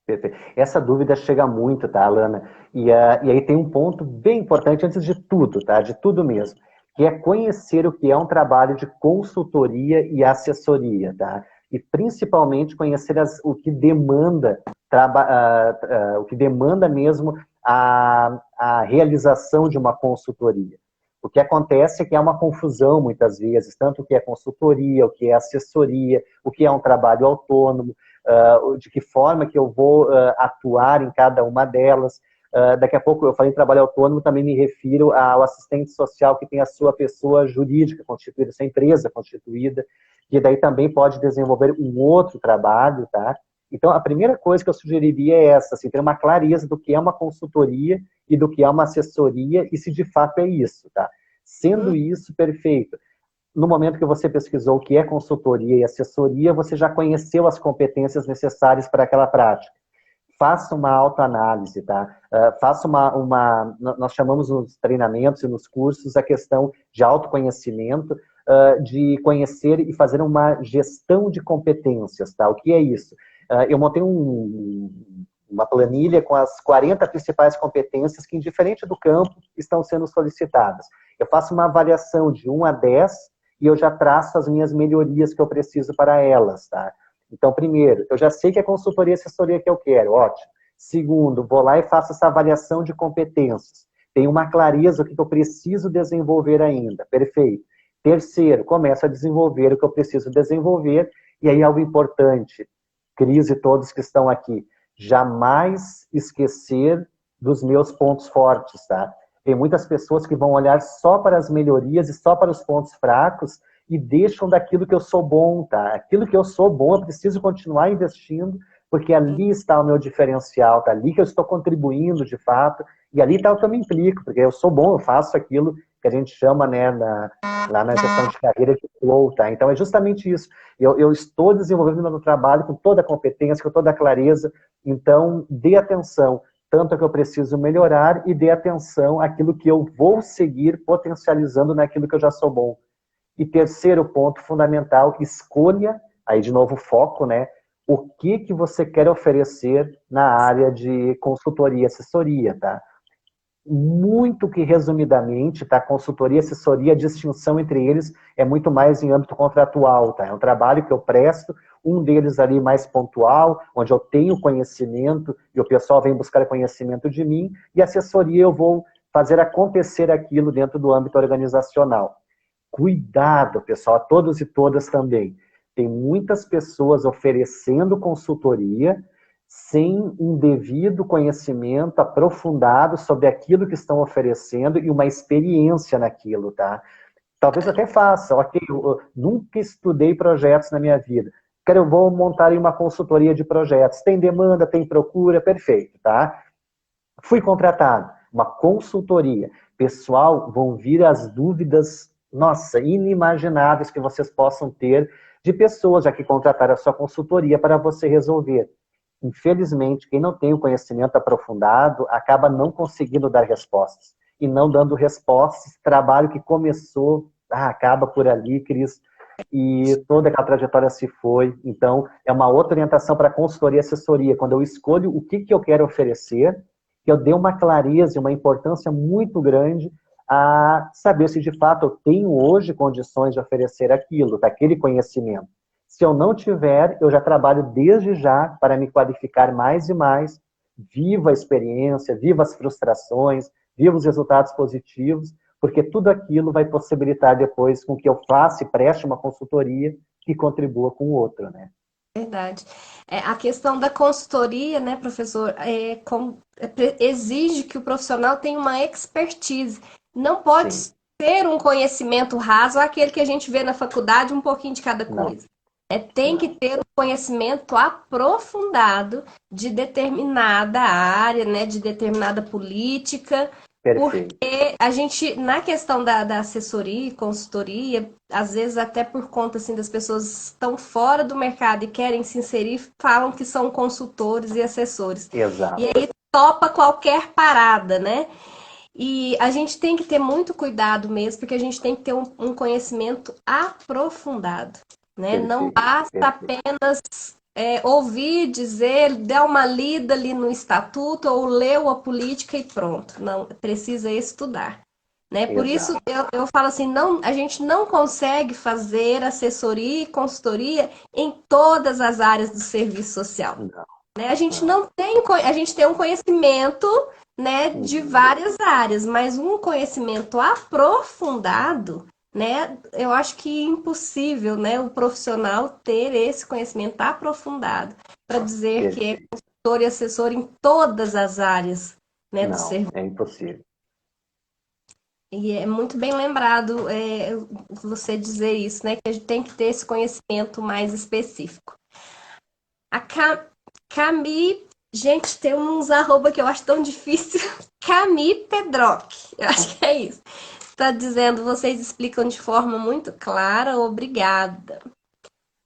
Perfeito. Essa dúvida chega muito, tá, Alana? E aí tem um ponto bem importante antes de tudo, tá? De tudo mesmo, que é conhecer o que é um trabalho de consultoria e assessoria, tá? E principalmente conhecer o que demanda, o que demanda mesmo a realização de uma consultoria. O que acontece é que há uma confusão muitas vezes, tanto o que é consultoria, o que é assessoria, o que é um trabalho autônomo, de que forma que eu vou atuar em cada uma delas. Daqui a pouco eu falei em trabalho autônomo, também me refiro ao assistente social que tem a sua pessoa jurídica constituída, sua empresa constituída, que daí também pode desenvolver um outro trabalho, tá? Então, a primeira coisa que eu sugeriria é essa, assim, ter uma clareza do que é uma consultoria e do que é uma assessoria e se de fato é isso, tá? Sendo isso, perfeito. No momento que você pesquisou o que é consultoria e assessoria, você já conheceu as competências necessárias para aquela prática. Faça uma autoanálise, tá? Faça nós chamamos nos treinamentos e nos cursos a questão de autoconhecimento, de conhecer e fazer uma gestão de competências, tá? O que é isso? Eu montei uma planilha com as 40 principais competências que, indiferente do campo, estão sendo solicitadas. Eu faço uma avaliação de 1 a 10 e eu já traço as minhas melhorias que eu preciso para elas, tá? Então, primeiro, eu já sei que é consultoria e assessoria que eu quero, ótimo. Segundo, vou lá e faço essa avaliação de competências. Tenho uma clareza do que eu preciso desenvolver ainda, perfeito. Terceiro, começo a desenvolver o que eu preciso desenvolver, e aí algo importante, Cris e todos que estão aqui, jamais esquecer dos meus pontos fortes, tá? Tem muitas pessoas que vão olhar só para as melhorias e só para os pontos fracos e deixam daquilo que eu sou bom, tá? Aquilo que eu sou bom, eu preciso continuar investindo, porque ali está o meu diferencial, tá? Ali que eu estou contribuindo de fato, e ali está o que eu me implico, porque eu sou bom, eu faço aquilo que a gente chama, né, lá na gestão de carreira de flow, tá? Então é justamente isso. Eu estou desenvolvendo meu trabalho com toda a competência, com toda a clareza, então dê atenção tanto ao que eu preciso melhorar e dê atenção àquilo que eu vou seguir potencializando naquilo que eu já sou bom. E terceiro ponto fundamental, escolha, aí de novo foco, né? O que você quer oferecer na área de consultoria e assessoria, tá? Muito que resumidamente, tá? Consultoria e assessoria, a distinção entre eles é muito mais em âmbito contratual, tá? É um trabalho que eu presto, um deles ali mais pontual, onde eu tenho conhecimento e o pessoal vem buscar conhecimento de mim, e assessoria eu vou fazer acontecer aquilo dentro do âmbito organizacional. Cuidado, pessoal, todos e todas também. Tem muitas pessoas oferecendo consultoria sem um devido conhecimento aprofundado sobre aquilo que estão oferecendo e uma experiência naquilo, tá? Talvez até faça, ok, eu nunca estudei projetos na minha vida. Eu vou montar uma consultoria de projetos. Tem demanda, tem procura, perfeito, tá? Fui contratado, uma consultoria. Pessoal, vão vir as dúvidas, nossa, inimagináveis que vocês possam ter de pessoas já que contrataram a sua consultoria para você resolver. Infelizmente, quem não tem o conhecimento aprofundado acaba não conseguindo dar respostas. E não dando respostas, trabalho que começou, acaba por ali, Cris, e toda aquela trajetória se foi. Então, é uma outra orientação para consultoria e assessoria. Quando eu escolho o que eu quero oferecer, que eu dê uma clareza e uma importância muito grande a saber se de fato eu tenho hoje condições de oferecer aquilo, daquele conhecimento. Se eu não tiver, eu já trabalho desde já para me qualificar mais e mais, viva a experiência, viva as frustrações, viva os resultados positivos, porque tudo aquilo vai possibilitar depois com que eu faça e preste uma consultoria que contribua com o outro, né? Verdade. A questão da consultoria, né, professor, exige que o profissional tenha uma expertise. Não pode Sim, ter um conhecimento raso, aquele que a gente vê na faculdade, um pouquinho de cada não, coisa. Tem que não, ter um conhecimento aprofundado de determinada área, né, de determinada política, perfeito. porque a gente, na questão da assessoria e consultoria, às vezes até por conta assim, das pessoas estão fora do mercado e querem se inserir, falam que são consultores e assessores. E Exato. aí topa qualquer parada, né? E a gente tem que ter muito cuidado mesmo, porque a gente tem que ter um conhecimento aprofundado, né? Não Perfeito, basta perfeito. apenas ouvir, dizer, dar uma lida ali no estatuto ou leu a política e pronto. Não, precisa estudar. Né? Por isso Exato. eu falo assim, não, a gente não consegue fazer assessoria e consultoria em todas as áreas do serviço social. Não, Né? A gente não. não tem, a gente tem um conhecimento, né, de Uhum. várias áreas, mas um conhecimento aprofundado, né, eu acho que é impossível, né, o profissional ter esse conhecimento aprofundado para dizer que é Perfeito. consultor e assessor em todas as áreas, né, do Não, serviço. é impossível. E é muito bem lembrado você dizer isso, né, que a gente tem que ter esse conhecimento mais específico. A Cami, gente, tem uns arroba que eu acho tão difícil. Cami Pedroc, eu acho que é isso. Está dizendo, vocês explicam de forma muito clara, obrigada.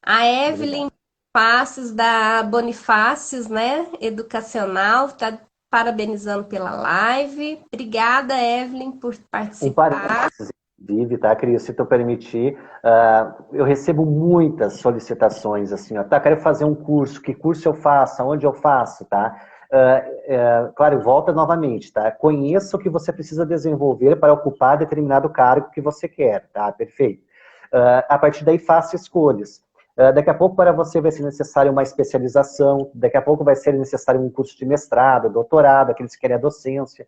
A Evelyn Obrigado. Passos, da Bonifácios, né, educacional, está parabenizando pela live. Obrigada, Evelyn, por Um participar. parênteses, inclusive, tá, Cris, se tu permitir, eu recebo muitas solicitações, assim, ó, tá, quero fazer um curso, que curso eu faço, aonde eu faço, tá? Claro, volta novamente, tá? Conheça o que você precisa desenvolver para ocupar determinado cargo que você quer, tá? Perfeito. A partir daí, faça escolhas. Daqui a pouco, para você, vai ser necessário uma especialização, daqui a pouco vai ser necessário um curso de mestrado, doutorado, aqueles que querem a docência.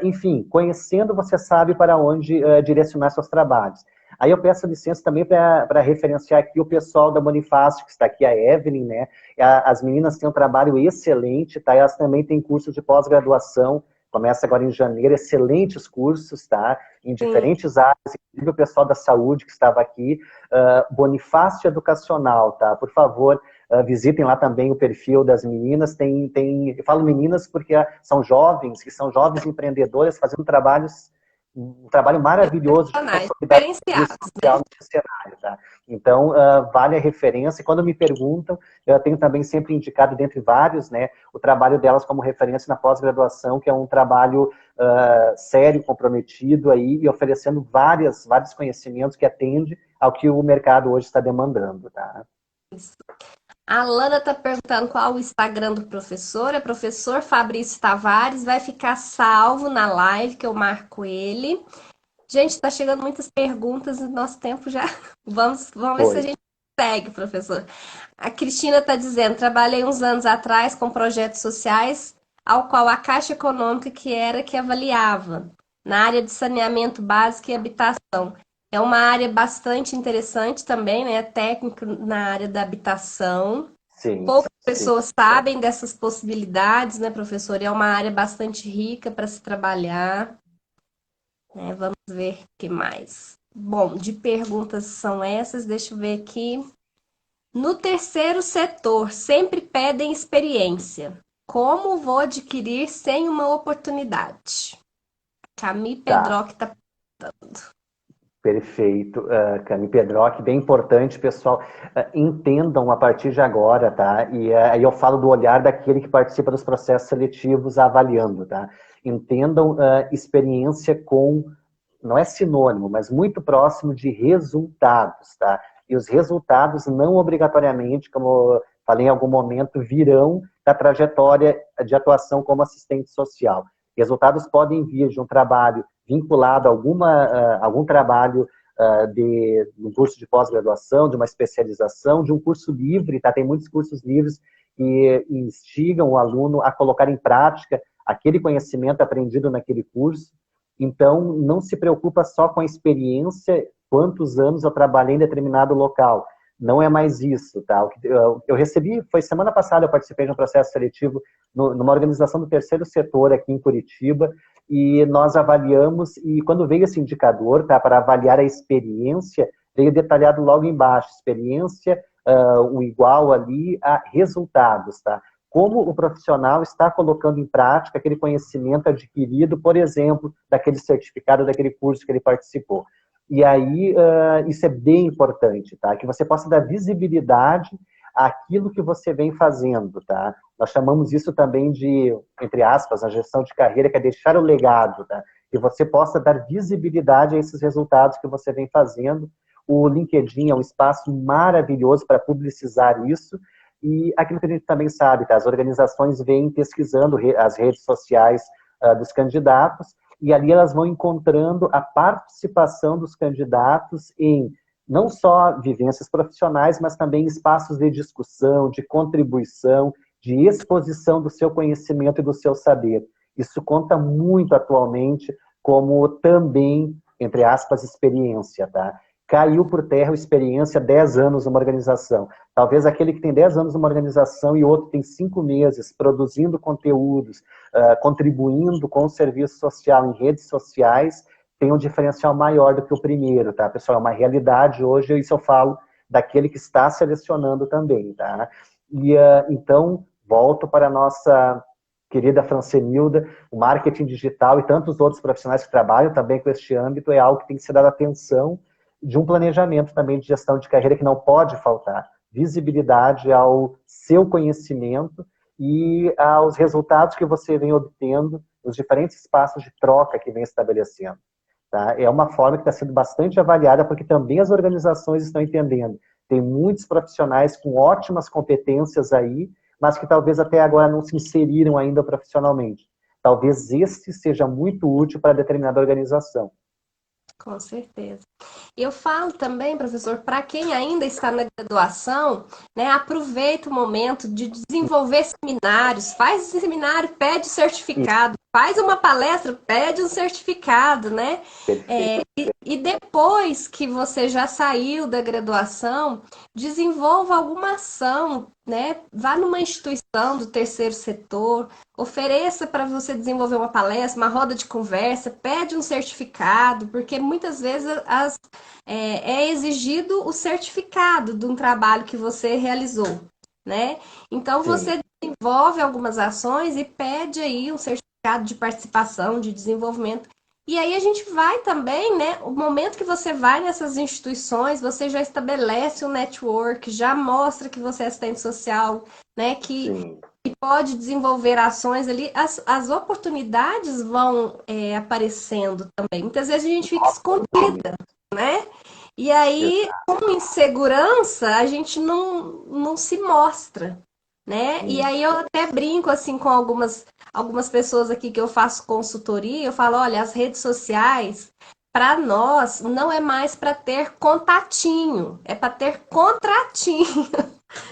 Enfim, conhecendo, você sabe para onde direcionar seus trabalhos. Aí eu peço licença também para referenciar aqui o pessoal da Bonifácio, que está aqui, a Evelyn, né? As meninas têm um trabalho excelente, tá? Elas também têm cursos de pós-graduação, começa agora em janeiro, excelentes cursos, tá? Em Sim, diferentes áreas, inclusive o pessoal da saúde que estava aqui, Bonifácio Educacional, tá? Por favor, visitem lá também o perfil das meninas. Eu falo meninas porque são jovens, que são jovens empreendedoras fazendo um trabalho maravilhoso de profissionais consolidar o serviço diferenciados, social né? nesse cenário. Tá? Então, vale a referência. E quando me perguntam, eu tenho também sempre indicado, dentre vários, né, o trabalho delas como referência na pós-graduação, que é um trabalho sério, comprometido aí, e oferecendo vários conhecimentos que atende ao que o mercado hoje está demandando. Tá? A Lana tá perguntando qual o Instagram do professor. É professor Fabrício Tavares. Vai ficar salvo na live que eu marco ele. Gente, tá chegando muitas perguntas e nosso tempo já. Vamos ver se a Foi. gente segue, professor. A Cristina tá dizendo: trabalhei uns anos atrás com projetos sociais, ao qual a Caixa Econômica que era que avaliava, na área de saneamento básico e habitação. É uma área bastante interessante também, né? Técnico na área da habitação. Sim, Poucas sim. pessoas sabem dessas possibilidades, né, professor? E é uma área bastante rica para se trabalhar, né? Vamos ver o que mais. Bom, de perguntas são essas, deixa eu ver aqui. No terceiro setor, sempre pedem experiência. Como vou adquirir sem uma oportunidade? Camille Tá. Pedroc está. Perfeito, Cami Pedroc, bem importante, pessoal, entendam a partir de agora, tá? E aí eu falo do olhar daquele que participa dos processos seletivos avaliando, tá? Entendam experiência com, não é sinônimo, mas muito próximo de resultados, tá? E os resultados não obrigatoriamente, como eu falei em algum momento, virão da trajetória de atuação como assistente social. Resultados podem vir de um trabalho vinculado a algum trabalho de um curso de pós-graduação, de uma especialização, de um curso livre, tá? Tem muitos cursos livres que instigam o aluno a colocar em prática aquele conhecimento aprendido naquele curso. Então, não se preocupa só com a experiência, quantos anos eu trabalhei em determinado local. Não é mais isso, tá? Eu recebi, foi semana passada, eu participei de um processo seletivo numa organização do terceiro setor aqui em Curitiba, e nós avaliamos, e quando veio esse indicador, tá, para avaliar a experiência, veio detalhado logo embaixo, experiência, o igual ali a resultados, tá? Como o profissional está colocando em prática aquele conhecimento adquirido, por exemplo, daquele certificado, daquele curso que ele participou. E aí, isso é bem importante, tá? Que você possa dar visibilidade àquilo que você vem fazendo, tá? Nós chamamos isso também de, entre aspas, a gestão de carreira, que é deixar o legado, tá? Que você possa dar visibilidade a esses resultados que você vem fazendo. O LinkedIn é um espaço maravilhoso para publicizar isso. E aquilo que a gente também sabe, tá? As organizações vêm pesquisando as redes sociais dos candidatos, e ali elas vão encontrando a participação dos candidatos em não só vivências profissionais, mas também espaços de discussão, de contribuição, de exposição do seu conhecimento e do seu saber. Isso conta muito atualmente como também, entre aspas, experiência, tá? Caiu por terra a experiência 10 anos numa organização. Talvez aquele que tem 10 anos numa organização e outro tem 5 meses produzindo conteúdos, contribuindo com o serviço social em redes sociais, tem um diferencial maior do que o primeiro, tá, pessoal? É uma realidade hoje, isso eu falo daquele que está selecionando também, tá? E, então, volto para a nossa querida Francenilda, o marketing digital e tantos outros profissionais que trabalham também com este âmbito é algo que tem que ser dado atenção, de um planejamento também de gestão de carreira que não pode faltar. Visibilidade ao seu conhecimento e aos resultados que você vem obtendo, os diferentes espaços de troca que vem estabelecendo. Tá? É uma forma que está sendo bastante avaliada, porque também as organizações estão entendendo. Tem muitos profissionais com ótimas competências aí, mas que talvez até agora não se inseriram ainda profissionalmente. Talvez este seja muito útil para determinada organização. Com certeza. Eu falo também, professor, para quem ainda está na graduação, né, aproveita o momento de desenvolver seminários, faz seminário, pede certificado, faz uma palestra, pede um certificado, né? E depois que você já saiu da graduação, desenvolva alguma ação, né? Vá numa instituição do terceiro setor, ofereça para você desenvolver uma palestra, uma roda de conversa, pede um certificado, porque muitas vezes é exigido o certificado de um trabalho que você realizou, né? Então você desenvolve algumas ações e pede aí um certificado de participação, de desenvolvimento. E aí a gente vai também, né? O momento que você vai nessas instituições, você já estabelece um network, já mostra que você é assistente social, né? Que pode desenvolver ações ali, as oportunidades vão aparecendo também. Muitas vezes a gente fica escondida, né? E aí, com insegurança, a gente não se mostra, né? E aí eu até brinco assim com algumas pessoas aqui que eu faço consultoria, eu falo, olha, as redes sociais, para nós, não é mais para ter contatinho, é para ter contratinho.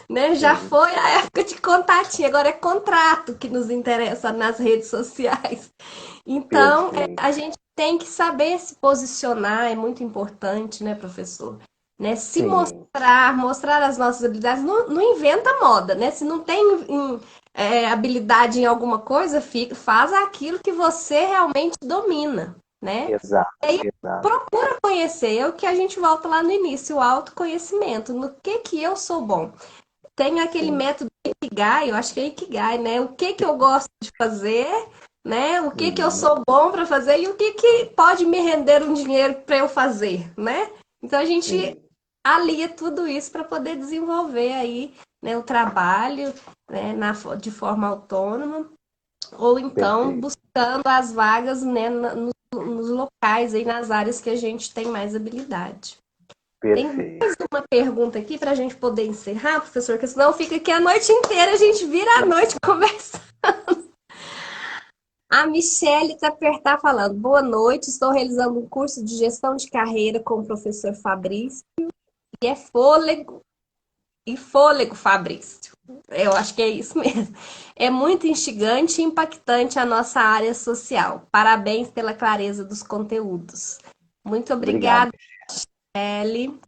Né? Já foi a época de contatinho, agora é contrato que nos interessa nas redes sociais. Então, a gente tem que saber se posicionar, é muito importante, né, professor? Né? Se mostrar as nossas habilidades, não inventa moda, né? Se não tem habilidade em alguma coisa, faz aquilo que você realmente domina, né? Exato, e aí, procura conhecer, é o que a gente volta lá no início, o autoconhecimento, no que eu sou bom. Tem aquele método Ikigai, eu acho que é Ikigai, né? O que eu gosto de fazer, né? O que eu sou bom para fazer e o que pode me render um dinheiro para eu fazer, né? Então a gente alia tudo isso para poder desenvolver aí, né, o trabalho, né, de forma autônoma, ou então buscando as vagas, né, nos locais aí, nas áreas que a gente tem mais habilidade. Tem mais uma pergunta aqui para a gente poder encerrar, professor, porque senão fica aqui a noite inteira, a gente vira a noite conversando. A Michele tá falando, boa noite, estou realizando um curso de gestão de carreira com o professor Fabrício, e é fôlego, Fabrício. Eu acho que é isso mesmo. É muito instigante e impactante a nossa área social. Parabéns pela clareza dos conteúdos. Muito Obrigado. obrigada, Ellie. Muito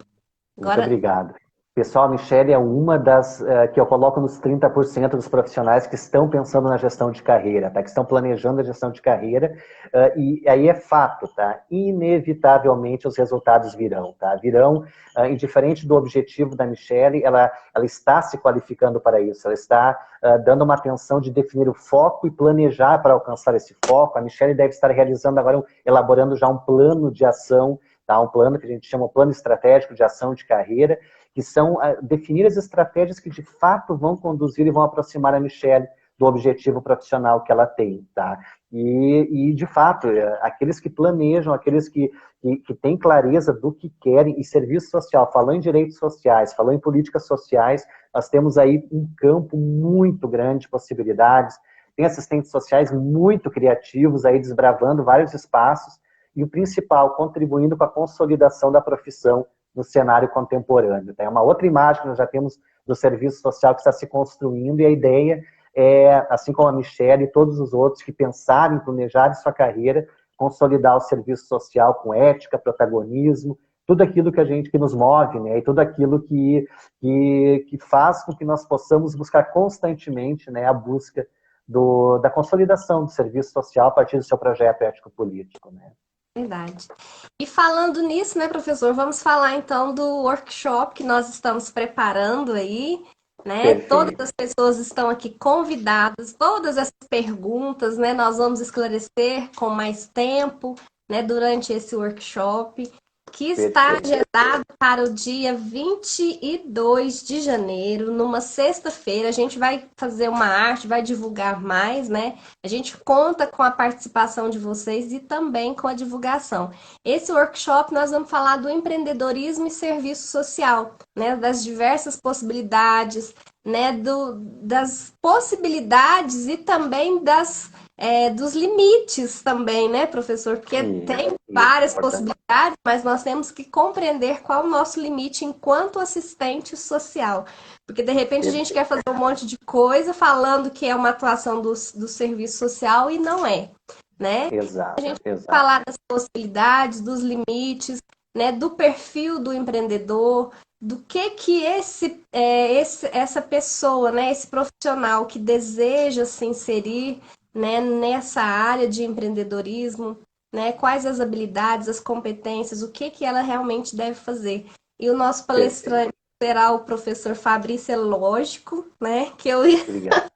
Agora, obrigado. Pessoal, a Michelle é uma das que eu coloco nos 30% dos profissionais que estão pensando na gestão de carreira, tá? Que estão planejando a gestão de carreira, e aí é fato, tá? Inevitavelmente os resultados virão, tá? Virão, indiferente do objetivo da Michelle, ela está se qualificando para isso, ela está dando uma atenção de definir o foco e planejar para alcançar esse foco. A Michelle deve estar realizando agora, elaborando já um plano de ação, tá? Um plano que a gente chama plano estratégico de ação de carreira, que são definir as estratégias que de fato vão conduzir e vão aproximar a Michelle do objetivo profissional que ela tem, tá? De fato, aqueles que planejam, aqueles que têm clareza do que querem, e serviço social, falou em direitos sociais, falou em políticas sociais, nós temos aí um campo muito grande de possibilidades, tem assistentes sociais muito criativos aí desbravando vários espaços, e o principal, contribuindo com a consolidação da profissão no cenário contemporâneo. É uma outra imagem que nós já temos do serviço social que está se construindo, e a ideia é, assim como a Michelle e todos os outros que pensaram em planejar sua carreira, consolidar o serviço social com ética, protagonismo, tudo aquilo que a gente que nos move, né? E tudo aquilo que faz com que nós possamos buscar constantemente, né, a busca da consolidação do serviço social a partir do seu projeto ético-político, né? verdade. E falando nisso, né, professor, vamos falar então do workshop que nós estamos preparando aí, né? Todas Perfeito. as pessoas estão aqui convidadas, todas essas perguntas, né, nós vamos esclarecer com mais tempo, né, durante esse workshop, que está Perfeito. agendado para o dia 22 de janeiro, numa sexta-feira. A gente vai fazer uma arte, vai divulgar mais, né? A gente conta com a participação de vocês e também com a divulgação. Esse workshop nós vamos falar do empreendedorismo e serviço social, né, das diversas possibilidades, né, das possibilidades e também dos limites também, né, professor? Porque tem Isso é várias importante. possibilidades, mas nós temos que compreender qual é o nosso limite enquanto assistente social. Porque de repente a gente quer Perfeito. fazer um monte de coisa falando que é uma atuação do serviço social e não é, né? A Exato, gente exato. falar das possibilidades, dos limites, né, do perfil do empreendedor, do que essa pessoa, né, esse profissional que deseja se inserir, né, nessa área de empreendedorismo, né, quais as habilidades, as competências, o que ela realmente deve fazer. E o nosso Perfeito. palestrante será o professor Fabrício, é lógico, né, Obrigado.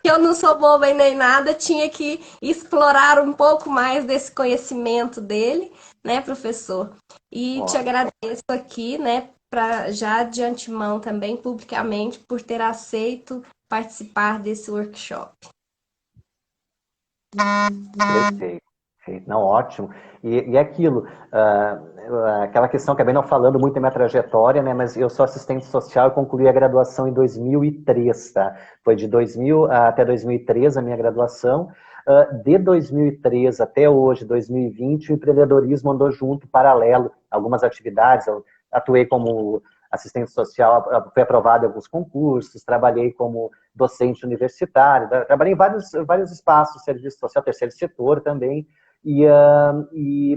que eu não sou boba e nem nada, tinha que explorar um pouco mais desse conhecimento dele, né, professor? E te Ótimo. agradeço aqui, né, já de antemão também, publicamente, por ter aceito participar desse workshop. Perfeito. Perfeito. Não, ótimo. E é aquilo, aquela questão que acabei não falando muito da minha trajetória, né, mas eu sou assistente social e concluí a graduação em 2003, tá? Foi de 2000 até 2003 a minha graduação. De 2003 até hoje, 2020, o empreendedorismo andou junto, paralelo, algumas atividades. Eu atuei como assistente social, fui aprovado em alguns concursos, trabalhei como docente universitário, trabalhei em vários espaços, serviço social, terceiro setor também,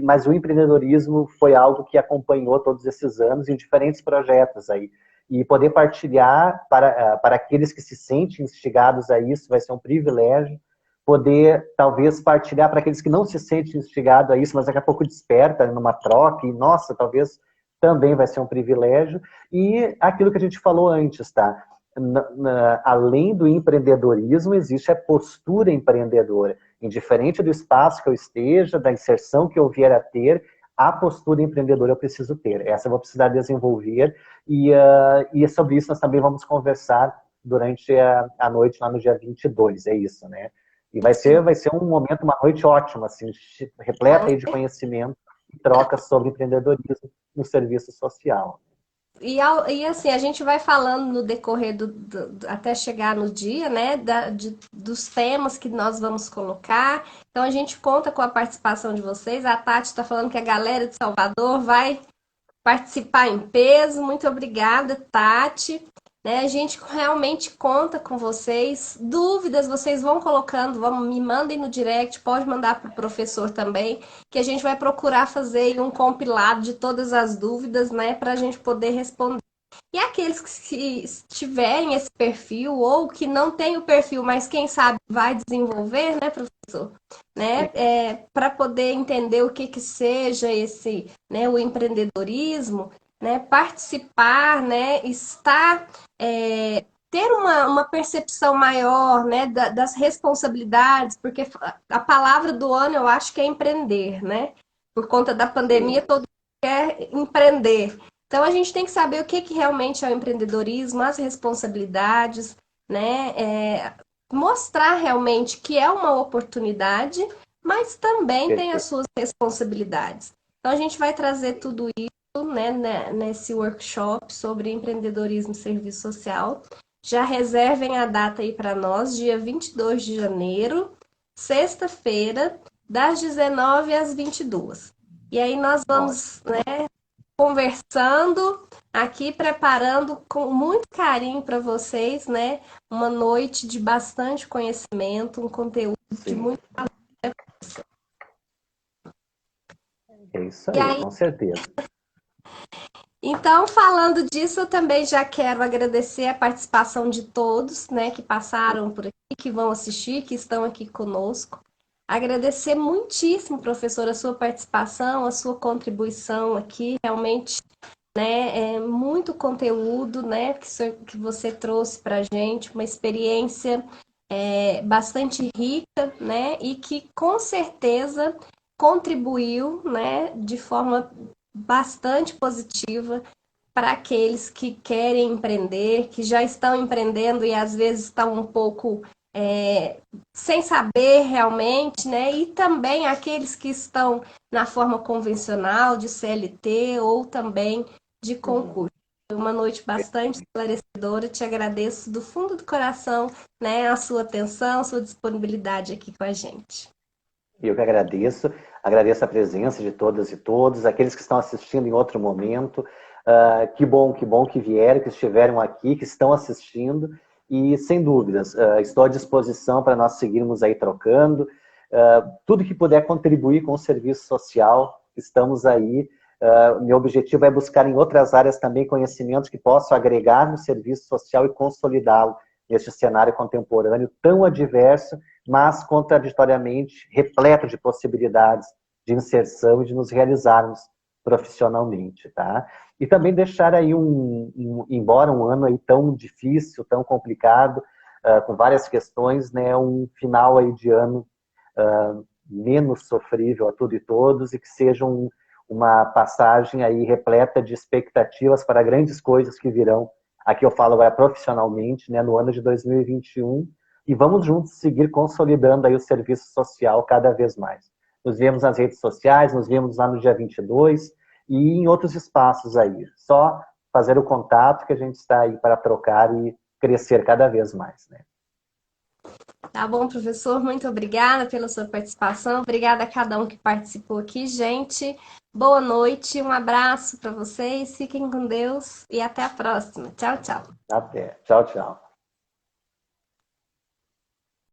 mas o empreendedorismo foi algo que acompanhou todos esses anos em diferentes projetos aí. E poder partilhar para aqueles que se sentem instigados a isso vai ser um privilégio. Poder, talvez, partilhar para aqueles que não se sentem instigados a isso, mas daqui a pouco desperta numa troca, e, nossa, talvez também vai ser um privilégio. E aquilo que a gente falou antes, tá? Além do empreendedorismo, existe a postura empreendedora. Indiferente do espaço que eu esteja, da inserção que eu vier a ter, a postura empreendedora eu preciso ter. Essa eu vou precisar desenvolver, e sobre isso nós também vamos conversar durante a noite, lá no dia 22, é isso, né? E vai ser um momento, uma noite ótima, assim, repleta aí de conhecimento e troca sobre empreendedorismo no serviço social. E assim, a gente vai falando no decorrer até chegar no dia, né, dos temas que nós vamos colocar. Então a gente conta com a participação de vocês. A Tati está falando que a galera de Salvador vai participar em peso. Muito obrigada, Tati. né? A gente realmente conta com vocês. Dúvidas, vocês vão colocando, me mandem no direct, pode mandar para o professor também, que a gente vai procurar fazer um compilado de todas as dúvidas, né, para a gente poder responder. E aqueles que tiverem esse perfil ou que não tem o perfil, mas quem sabe vai desenvolver, né, professor? Né, para poder entender o que que seja esse, né, o empreendedorismo, né, participar, né, estar, ter uma percepção maior, né, das responsabilidades, porque a palavra do ano eu acho que é empreender, né? Por conta da pandemia, Sim. todo mundo quer empreender. Então a gente tem que saber o que, que realmente é o empreendedorismo, as responsabilidades, né? Mostrar realmente que é uma oportunidade, mas também tem as Perfeito. suas responsabilidades. Então a gente vai trazer tudo isso, né, nesse workshop sobre empreendedorismo e serviço social. Já reservem a data aí para nós, dia 22 de janeiro, sexta-feira, das 19 às 22. E aí nós Ótimo. vamos, né, conversando aqui, preparando com muito carinho para vocês, né? Uma noite de bastante conhecimento, um conteúdo de Sim. muito. É isso E aí, aí, com certeza. então, falando disso, eu também já quero agradecer a participação de todos, né, que passaram por aqui, que vão assistir, que estão aqui conosco. Agradecer muitíssimo, professor, a sua participação, a sua contribuição aqui, realmente, né, é muito conteúdo, né, que você trouxe para a gente, uma experiência bastante rica, né, e que com certeza contribuiu, né, de forma bastante positiva para aqueles que querem empreender, que já estão empreendendo e às vezes estão um pouco sem saber realmente, né? E também aqueles que estão na forma convencional de CLT ou também de Uhum. concurso. Foi uma noite bastante esclarecedora. Te agradeço do fundo do coração, né, a sua atenção, a sua disponibilidade aqui com a gente. Eu que agradeço, agradeço a presença de todas e todos, aqueles que estão assistindo em outro momento. Que bom que vieram, que estiveram aqui, que estão assistindo. E, sem dúvidas, estou à disposição para nós seguirmos aí trocando. Tudo que puder contribuir com o serviço social, estamos aí. Meu objetivo é buscar em outras áreas também conhecimentos que possam agregar no serviço social e consolidá-lo neste cenário contemporâneo tão adverso, mas contraditoriamente repleto de possibilidades de inserção e de nos realizarmos profissionalmente, tá? E também deixar aí embora um ano aí tão difícil, tão complicado, com várias questões, né, um final aí de ano menos sofrível a tudo e todos e que seja uma passagem aí repleta de expectativas para grandes coisas que virão. Aqui eu falo agora profissionalmente, né, no ano de 2021, e vamos juntos seguir consolidando aí o serviço social cada vez mais. Nos vemos nas redes sociais, nos vemos lá no dia 22 e em outros espaços aí. Só fazer o contato que a gente está aí para trocar e crescer cada vez mais, né? Tá bom, professor? Muito obrigada pela sua participação. Obrigada a cada um que participou aqui, gente. Boa noite, um abraço para vocês. Fiquem com Deus e até a próxima. Tchau, tchau. Até. Tchau, tchau.